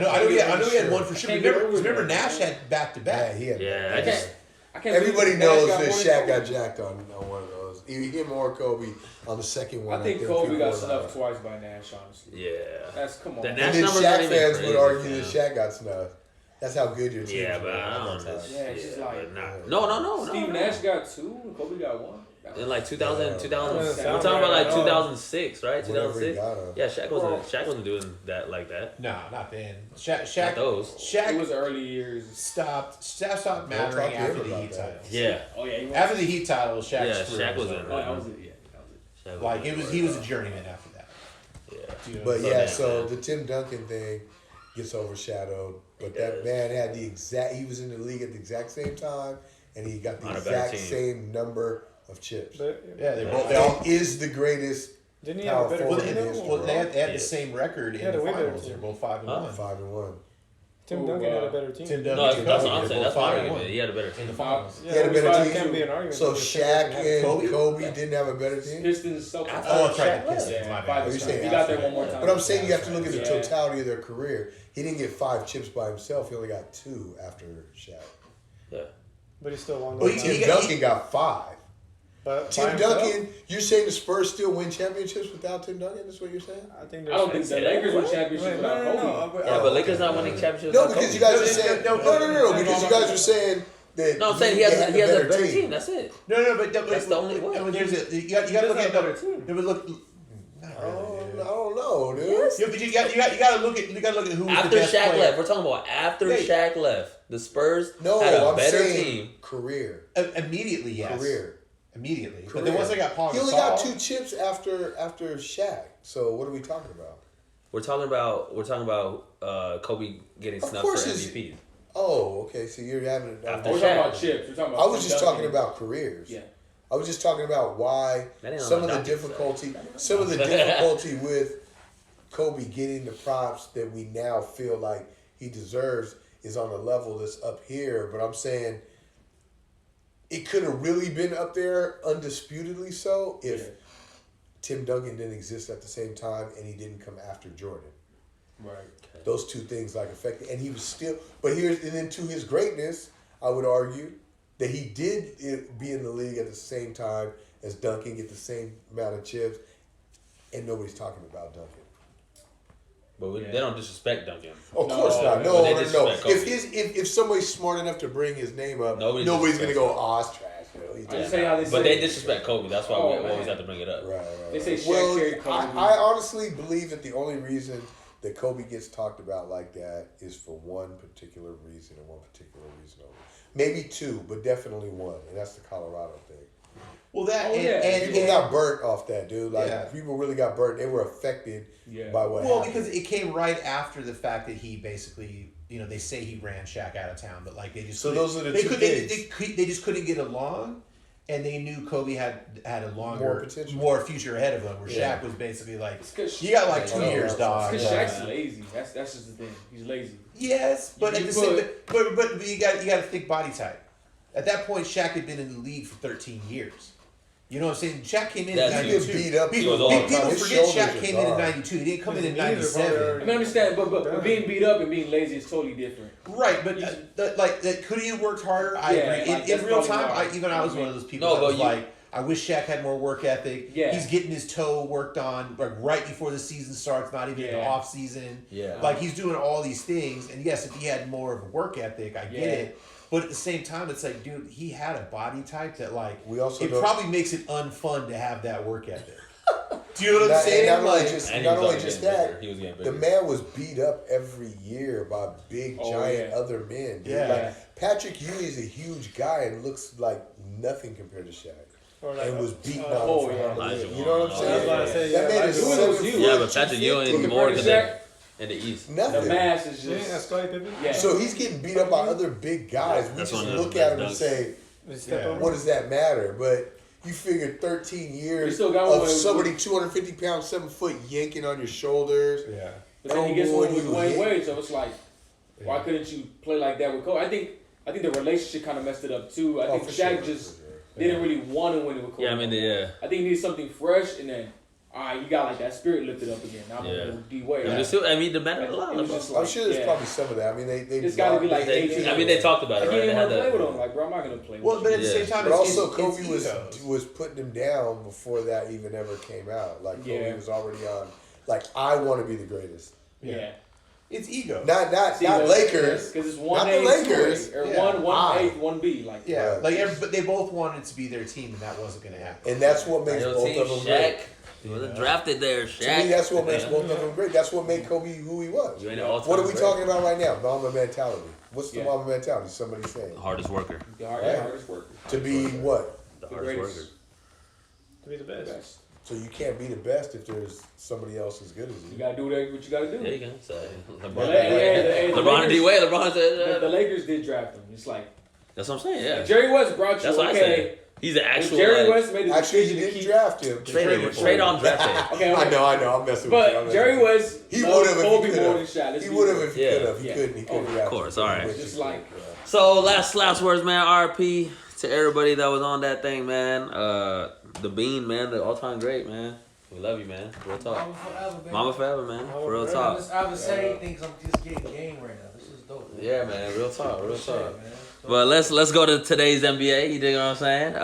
Speaker 6: know he had one for sure.
Speaker 5: Can't get
Speaker 6: Remember,
Speaker 5: over
Speaker 6: remember
Speaker 5: that,
Speaker 6: Nash
Speaker 5: man.
Speaker 6: had back to
Speaker 1: Yeah,
Speaker 6: back.
Speaker 1: he had.
Speaker 2: Yeah,
Speaker 5: I
Speaker 2: I just-
Speaker 5: can't
Speaker 1: Everybody
Speaker 5: believe
Speaker 1: knows
Speaker 5: Nash
Speaker 1: that
Speaker 5: got more
Speaker 1: Shaq
Speaker 5: than
Speaker 1: got jacked on one of those. Either him or Kobe on the second one.
Speaker 5: I think
Speaker 1: people
Speaker 5: Kobe got
Speaker 1: were
Speaker 5: snubbed
Speaker 1: like-
Speaker 5: twice by Nash, honestly.
Speaker 2: Yeah.
Speaker 5: That's, come on.
Speaker 2: The
Speaker 5: man.
Speaker 2: Nash
Speaker 1: And then
Speaker 2: numbers
Speaker 1: Shaq
Speaker 2: aren't even
Speaker 1: fans
Speaker 2: crazy,
Speaker 1: would argue
Speaker 2: fam.
Speaker 1: that Shaq got snubbed. That's how good your team
Speaker 2: Yeah,
Speaker 1: was.
Speaker 2: but I
Speaker 1: at
Speaker 2: don't
Speaker 1: that
Speaker 2: know.
Speaker 1: time.
Speaker 5: Yeah, it's just like-
Speaker 2: No.
Speaker 5: Steve Nash got 2 and Kobe got 1.
Speaker 2: In like 2000,
Speaker 1: Yeah.
Speaker 2: 2000
Speaker 5: Yeah,
Speaker 2: we're
Speaker 5: sound
Speaker 2: talking about
Speaker 5: right
Speaker 2: like
Speaker 5: at all.
Speaker 2: 2006, right?
Speaker 1: Whatever he
Speaker 2: 2006.
Speaker 1: got him.
Speaker 2: Yeah, Shaq wasn't doing that like that.
Speaker 6: Nah, not then.
Speaker 2: Not
Speaker 6: Shaq
Speaker 2: those.
Speaker 5: It
Speaker 6: Shaq
Speaker 5: was early years.
Speaker 6: stopped
Speaker 1: Don't talk
Speaker 6: mattering
Speaker 1: to
Speaker 6: after
Speaker 1: him
Speaker 6: the
Speaker 1: about
Speaker 6: Heat
Speaker 1: that.
Speaker 6: title.
Speaker 2: Yeah.
Speaker 5: Oh, yeah. He was.
Speaker 6: After the Heat title, Shaq
Speaker 2: Yeah,
Speaker 6: screwed
Speaker 2: Shaq was
Speaker 6: himself.
Speaker 2: in
Speaker 5: Oh, that was it. Yeah, that was it.
Speaker 2: Shaq
Speaker 6: Like
Speaker 2: wasn't
Speaker 6: he was
Speaker 2: worried
Speaker 6: a journeyman after that.
Speaker 2: about-
Speaker 6: Do you know
Speaker 1: But
Speaker 6: what I'm
Speaker 1: yeah,
Speaker 6: saying?
Speaker 1: so the Tim Duncan thing gets overshadowed. But that man had he was in the league at the exact same time, and he got the
Speaker 2: On a better
Speaker 1: exact
Speaker 2: team.
Speaker 1: same number of chips.
Speaker 4: But,
Speaker 6: Yeah, they both.
Speaker 1: They all is the greatest
Speaker 4: didn't he have a better
Speaker 1: Power
Speaker 4: team?
Speaker 1: forward.
Speaker 4: though?
Speaker 6: Well, they had the
Speaker 2: Yes.
Speaker 6: same record in
Speaker 4: had
Speaker 6: the
Speaker 4: a way better
Speaker 6: finals.
Speaker 4: team.
Speaker 6: They're both 5-1.
Speaker 1: 5-1.
Speaker 4: Tim
Speaker 5: Ooh,
Speaker 4: Duncan had a better team.
Speaker 6: Tim
Speaker 2: No,
Speaker 6: Duncan,
Speaker 2: that's what
Speaker 6: Kobe,
Speaker 2: I'm saying.
Speaker 6: they're
Speaker 2: That's
Speaker 6: both
Speaker 2: my
Speaker 6: 5-1
Speaker 2: argument. He had a better
Speaker 6: in the
Speaker 2: team.
Speaker 6: finals.
Speaker 4: Yeah,
Speaker 1: He had a
Speaker 4: which
Speaker 1: better
Speaker 4: why
Speaker 1: team.
Speaker 4: it can't be an argument.
Speaker 1: So
Speaker 4: because Tim
Speaker 1: Shaq
Speaker 4: Duncan had a
Speaker 1: and
Speaker 4: team.
Speaker 1: Kobe didn't have a better team.
Speaker 5: Pistons, Celtics.
Speaker 6: Oh, that's right.
Speaker 2: Shaq
Speaker 6: The Pistons,
Speaker 5: Yeah,
Speaker 6: my
Speaker 5: five
Speaker 6: bad.
Speaker 1: You're saying
Speaker 5: He got there
Speaker 1: after
Speaker 5: one more
Speaker 2: that.
Speaker 5: time.
Speaker 1: But I'm saying you
Speaker 6: Yeah,
Speaker 1: have to look at the
Speaker 5: yeah.
Speaker 1: totality of their career. He didn't get 5 chips by himself. He only got 2 after Shaq.
Speaker 2: Yeah.
Speaker 4: But he still won.
Speaker 6: Well,
Speaker 4: those
Speaker 6: he
Speaker 1: Tim
Speaker 4: games.
Speaker 1: Duncan got 5.
Speaker 4: But by
Speaker 1: Tim
Speaker 4: himself,
Speaker 1: Duncan, you're saying the Spurs still win championships without Tim Duncan? That's what you're saying?
Speaker 4: I think
Speaker 5: I don't think the Lakers win
Speaker 4: Wait,
Speaker 5: championships without Kobe.
Speaker 2: Yeah, but Lakers not winning championships.
Speaker 1: No,
Speaker 2: without
Speaker 1: because
Speaker 2: Kobe.
Speaker 1: you guys are
Speaker 6: No,
Speaker 1: saying
Speaker 6: no,
Speaker 1: because you guys are saying that.
Speaker 2: No, I'm saying he has a better team. That's it.
Speaker 6: No, but
Speaker 2: That's the only one.
Speaker 6: I mean, there's a, you got to look at
Speaker 4: better
Speaker 6: the.
Speaker 4: team.
Speaker 6: It would look. Not
Speaker 1: I
Speaker 6: really, dude.
Speaker 1: don't know, dude.
Speaker 2: Yes.
Speaker 6: Yeah, but you got to look at who was
Speaker 2: After
Speaker 6: the best
Speaker 2: Shaq
Speaker 6: player.
Speaker 2: left, we're talking about after
Speaker 6: Yeah.
Speaker 2: Shaq left. The Spurs
Speaker 1: No,
Speaker 2: had a
Speaker 1: I'm
Speaker 2: better
Speaker 1: saying
Speaker 2: team.
Speaker 1: career.
Speaker 6: Immediately, yes.
Speaker 1: Career.
Speaker 6: Immediately. But
Speaker 1: Career.
Speaker 6: then once they got Paul
Speaker 1: He only
Speaker 6: Gasol,
Speaker 1: got 2 chips after Shaq. So what are we talking about?
Speaker 2: We're talking about Kobe getting
Speaker 1: Of
Speaker 2: snubbed
Speaker 1: course
Speaker 2: for
Speaker 1: it's-
Speaker 2: MVP.
Speaker 1: Oh, okay. So you're having it.
Speaker 2: After
Speaker 5: We're
Speaker 2: Shaq.
Speaker 5: talking about chips. We're talking about
Speaker 1: I was
Speaker 5: Tim
Speaker 1: just
Speaker 5: Duncan.
Speaker 1: talking about careers.
Speaker 5: Yeah.
Speaker 1: I was just talking about why
Speaker 2: That ain't on
Speaker 1: some
Speaker 2: the
Speaker 1: of the
Speaker 2: docket,
Speaker 1: difficulty, some of the difficulty with Kobe getting the props that we now feel like he deserves is on a level that's up here. But I'm saying it could have really been up there, undisputedly so, if
Speaker 5: Yeah.
Speaker 1: Tim Duncan didn't exist at the same time and he didn't come after Jordan.
Speaker 5: Right.
Speaker 1: Those 2 things like affected, and he was still. But here's and then to his greatness, I would argue that he did be in the league at the same time as Duncan, get the same amount of chips, and nobody's talking about Duncan.
Speaker 2: But they don't disrespect Duncan.
Speaker 1: Of
Speaker 5: No,
Speaker 1: course not.
Speaker 2: but
Speaker 1: No,
Speaker 2: they
Speaker 1: no.
Speaker 2: disrespect Kobe.
Speaker 1: If somebody's smart enough to bring his name up,
Speaker 2: Nobody's
Speaker 1: nobody's gonna
Speaker 2: disrespecting
Speaker 1: go, "Oh, it's trash." You know, he's
Speaker 5: I just
Speaker 1: just-
Speaker 5: say how they
Speaker 2: But
Speaker 5: say
Speaker 2: they
Speaker 5: it.
Speaker 2: disrespect Kobe. That's why
Speaker 5: Oh,
Speaker 2: we always
Speaker 5: man.
Speaker 2: have to bring it up.
Speaker 1: Right.
Speaker 5: They say Shaq
Speaker 1: Well,
Speaker 5: carried Kobe.
Speaker 1: I honestly believe that the only reason that Kobe gets talked about like that is for one particular reason and one particular reason only. Maybe 2, but definitely one, and that's the Colorado thing.
Speaker 6: well, that
Speaker 5: Oh, yeah.
Speaker 6: and
Speaker 1: People got burnt off that, dude. Like,
Speaker 6: Yeah.
Speaker 1: people really got burnt. They were affected
Speaker 5: Yeah.
Speaker 1: by what
Speaker 6: well,
Speaker 1: happened.
Speaker 6: because it came right after the fact that he basically, they say he ran Shaq out of town, but like they just
Speaker 1: So
Speaker 6: couldn't-
Speaker 1: those are the
Speaker 6: they
Speaker 1: 2
Speaker 6: could-
Speaker 1: things.
Speaker 6: they just couldn't get along, and they knew Kobe had a longer,
Speaker 1: More potential.
Speaker 6: more future ahead of him. Where
Speaker 1: Yeah.
Speaker 6: Shaq was basically like,
Speaker 5: It's 'cause
Speaker 6: you got like
Speaker 1: Yeah,
Speaker 6: 2
Speaker 1: no,
Speaker 6: years,
Speaker 1: that's-
Speaker 6: dog.
Speaker 5: Because
Speaker 1: Yeah.
Speaker 5: Shaq's lazy. That's just the thing. He's lazy.
Speaker 6: Yes, but
Speaker 5: You
Speaker 6: at the same,
Speaker 5: put-
Speaker 6: but you got to think body type. At that point, Shaq had been in the league for 13 years. You know what I'm saying? Shaq came in
Speaker 2: That's
Speaker 6: in
Speaker 1: He
Speaker 2: huge.
Speaker 1: get
Speaker 6: 92.
Speaker 1: beat up.
Speaker 2: He was
Speaker 1: all
Speaker 2: all
Speaker 1: the
Speaker 2: the
Speaker 1: time.
Speaker 6: People
Speaker 1: His
Speaker 6: forget
Speaker 1: shoulders
Speaker 6: Shaq
Speaker 1: are
Speaker 6: came in
Speaker 1: gone.
Speaker 6: 92. He didn't come in
Speaker 4: His knees are
Speaker 6: 97.
Speaker 4: probably
Speaker 5: I
Speaker 4: already-
Speaker 5: mean, I understand, but
Speaker 4: Yeah.
Speaker 5: being beat up and being lazy is totally different.
Speaker 6: Right, but could he have worked harder? I
Speaker 5: Yeah,
Speaker 6: agree.
Speaker 5: like,
Speaker 6: In
Speaker 5: that's
Speaker 6: real
Speaker 5: probably
Speaker 6: time,
Speaker 5: why.
Speaker 6: I was one of those people
Speaker 2: No,
Speaker 6: that
Speaker 2: but
Speaker 6: was
Speaker 2: you-
Speaker 6: like, I wish Shaq had more work ethic.
Speaker 5: Yeah.
Speaker 6: He's getting his toe worked on like right before the season starts, not even in the
Speaker 5: Yeah.
Speaker 6: off season.
Speaker 2: Yeah.
Speaker 6: Like he's doing all these things, and yes, if he had more of a work ethic, I get
Speaker 5: Yeah.
Speaker 6: it. But at the same time, it's like, dude, he had a body type that like
Speaker 1: We also
Speaker 6: it
Speaker 1: don't-
Speaker 6: probably makes it unfun to have that work ethic. Do you know what I'm
Speaker 1: Not, and
Speaker 6: saying?
Speaker 1: not only
Speaker 6: Like,
Speaker 1: just,
Speaker 2: And he
Speaker 1: not
Speaker 2: was
Speaker 1: only
Speaker 2: only
Speaker 1: just
Speaker 2: getting
Speaker 1: that,
Speaker 2: bigger. He was getting
Speaker 1: the
Speaker 2: bigger.
Speaker 1: man was beat up every year by big,
Speaker 5: Oh,
Speaker 1: giant
Speaker 5: yeah.
Speaker 1: other men. Dude.
Speaker 6: Yeah.
Speaker 1: Like, Patrick Ewing is a huge guy and looks like nothing compared to Shaq.
Speaker 4: Or like,
Speaker 1: And was beaten on
Speaker 5: oh,
Speaker 1: for
Speaker 5: yeah.
Speaker 1: how to live.
Speaker 2: Elijah
Speaker 1: You know what I'm
Speaker 2: Wan.
Speaker 1: saying?
Speaker 4: That's what I say,
Speaker 1: That
Speaker 4: yeah,
Speaker 1: man
Speaker 4: Elijah
Speaker 1: is
Speaker 5: Wan.
Speaker 1: 7
Speaker 5: Yeah,
Speaker 1: foot,
Speaker 2: Yeah, but
Speaker 1: 250.
Speaker 2: Patrick Ewing
Speaker 5: Compared
Speaker 2: more
Speaker 5: to
Speaker 2: because
Speaker 5: Shaq,
Speaker 2: in the East.
Speaker 5: the
Speaker 1: Nothing.
Speaker 5: mass is
Speaker 4: Yeah,
Speaker 5: just.
Speaker 4: that's Scottie Pippen.
Speaker 5: Yeah.
Speaker 1: So he's getting beat up by other big guys.
Speaker 2: Yeah,
Speaker 1: We
Speaker 2: that's
Speaker 1: just
Speaker 2: one of
Speaker 1: look
Speaker 2: those
Speaker 1: at him and
Speaker 2: best
Speaker 1: say,
Speaker 4: Step
Speaker 6: Yeah.
Speaker 4: over.
Speaker 1: what does that matter? But you figure 13
Speaker 5: You
Speaker 1: years
Speaker 5: still got one
Speaker 1: of
Speaker 5: with-
Speaker 1: somebody 250 pounds, 7 foot yanking on your shoulders.
Speaker 6: yeah.
Speaker 5: But then he gets one with
Speaker 1: you
Speaker 5: Dwayne
Speaker 1: hit.
Speaker 5: Wade, so it's like, why couldn't you play like that with Kobe? I think the relationship kind of messed it up too. I
Speaker 1: Oh,
Speaker 5: think
Speaker 1: for
Speaker 5: Shaq
Speaker 1: sure,
Speaker 5: just
Speaker 1: for sure.
Speaker 5: didn't really want to win it with Kobe.
Speaker 2: Yeah, I mean, yeah.
Speaker 5: I think he needed something fresh, and then, all right, you got like that spirit lifted up again. Now I'm
Speaker 2: Yeah.
Speaker 5: gonna go D Wade.
Speaker 2: I mean, still, I mean, the matter a lot.
Speaker 5: It was just
Speaker 1: I'm sure there's
Speaker 5: yeah.
Speaker 1: probably some of that. I mean, they
Speaker 5: It's gotta be like
Speaker 2: They,
Speaker 5: 18.
Speaker 2: I mean, they talked
Speaker 5: I
Speaker 2: about it,
Speaker 5: can't
Speaker 2: right? They
Speaker 5: even
Speaker 2: had
Speaker 5: want to play with
Speaker 2: the,
Speaker 5: him. Like, bro, I'm not gonna play.
Speaker 6: Well,
Speaker 5: with
Speaker 6: but
Speaker 5: you.
Speaker 6: at the same time,
Speaker 1: But also,
Speaker 6: it's
Speaker 1: Kobe
Speaker 6: egos.
Speaker 1: was putting him down before that even ever came out. Like, Kobe
Speaker 5: Yeah.
Speaker 1: was already on, like, I want to be the greatest.
Speaker 5: yeah.
Speaker 6: It's ego.
Speaker 1: Not
Speaker 5: See,
Speaker 1: Lakers.
Speaker 5: because it's
Speaker 1: Not
Speaker 5: one
Speaker 1: the
Speaker 5: A,
Speaker 1: Lakers.
Speaker 5: 2A, or
Speaker 6: Yeah.
Speaker 5: one
Speaker 1: I.
Speaker 5: 1A, 1B. Like,
Speaker 6: Yeah,
Speaker 1: Right.
Speaker 6: like but they both wanted to be their team, and that wasn't going to happen.
Speaker 1: And that's what makes
Speaker 2: Yo,
Speaker 1: both
Speaker 2: team
Speaker 1: of them
Speaker 2: Shaq.
Speaker 1: great.
Speaker 2: He wasn't drafted there,
Speaker 1: To
Speaker 2: Shaq.
Speaker 1: me, that's what makes both of them great. That's what made Kobe who he was.
Speaker 2: You ain't an all-time
Speaker 1: What are we
Speaker 2: great.
Speaker 1: talking about right now? Mamba mentality. What's the
Speaker 5: Yeah.
Speaker 1: Mamba mentality? Somebody saying.
Speaker 2: The hardest worker.
Speaker 5: the
Speaker 1: Right.
Speaker 5: hardest worker.
Speaker 1: To be what?
Speaker 2: The
Speaker 5: The
Speaker 2: hardest
Speaker 5: greatest.
Speaker 2: worker.
Speaker 4: To be the best.
Speaker 5: Best.
Speaker 1: So you can't be the best if there's somebody else as good as
Speaker 5: You
Speaker 1: you.
Speaker 5: gotta do what you gotta do.
Speaker 2: There you go. So,
Speaker 5: The
Speaker 2: LeBron,
Speaker 5: La- hey, the
Speaker 2: LeBron
Speaker 5: Lakers-
Speaker 2: D. Wade. LeBron
Speaker 5: The
Speaker 2: said,
Speaker 5: Lakers did draft him. It's like
Speaker 2: That's what I'm saying. Yeah.
Speaker 5: If Jerry West brought you.
Speaker 2: That's what I said. He's an
Speaker 5: If
Speaker 2: actual.
Speaker 5: Jerry West made the
Speaker 1: Actually,
Speaker 5: decision
Speaker 1: you
Speaker 5: to
Speaker 1: didn't
Speaker 5: keep.
Speaker 1: draft him.
Speaker 2: Straight on draft day.
Speaker 5: Okay,
Speaker 1: I know. I'm messing with you.
Speaker 5: But Jerry West,
Speaker 1: He
Speaker 5: loved
Speaker 1: would have if
Speaker 5: Kobe
Speaker 1: he
Speaker 5: more
Speaker 1: could
Speaker 5: than
Speaker 1: have.
Speaker 5: Shaq. Let's
Speaker 1: He
Speaker 5: be
Speaker 1: would have
Speaker 5: real.
Speaker 1: if he
Speaker 2: Yeah.
Speaker 1: could have. He couldn't. He couldn't draft.
Speaker 2: Of course,
Speaker 1: him.
Speaker 2: all right.
Speaker 5: Just like
Speaker 2: So last words, man. RP to everybody that was on that thing, man. The Bean, man, the all-time great, man. We love you, man. Real talk.
Speaker 3: Mama forever, baby.
Speaker 2: Mama forever, man.
Speaker 4: Mama
Speaker 2: Real
Speaker 4: forever.
Speaker 2: talk.
Speaker 3: I've been saying things. I'm just getting game right now. This is dope. Man.
Speaker 2: Yeah, man. Real talk. Real
Speaker 3: Shit,
Speaker 2: talk.
Speaker 3: man.
Speaker 2: But let's go to today's NBA. You dig what I'm saying?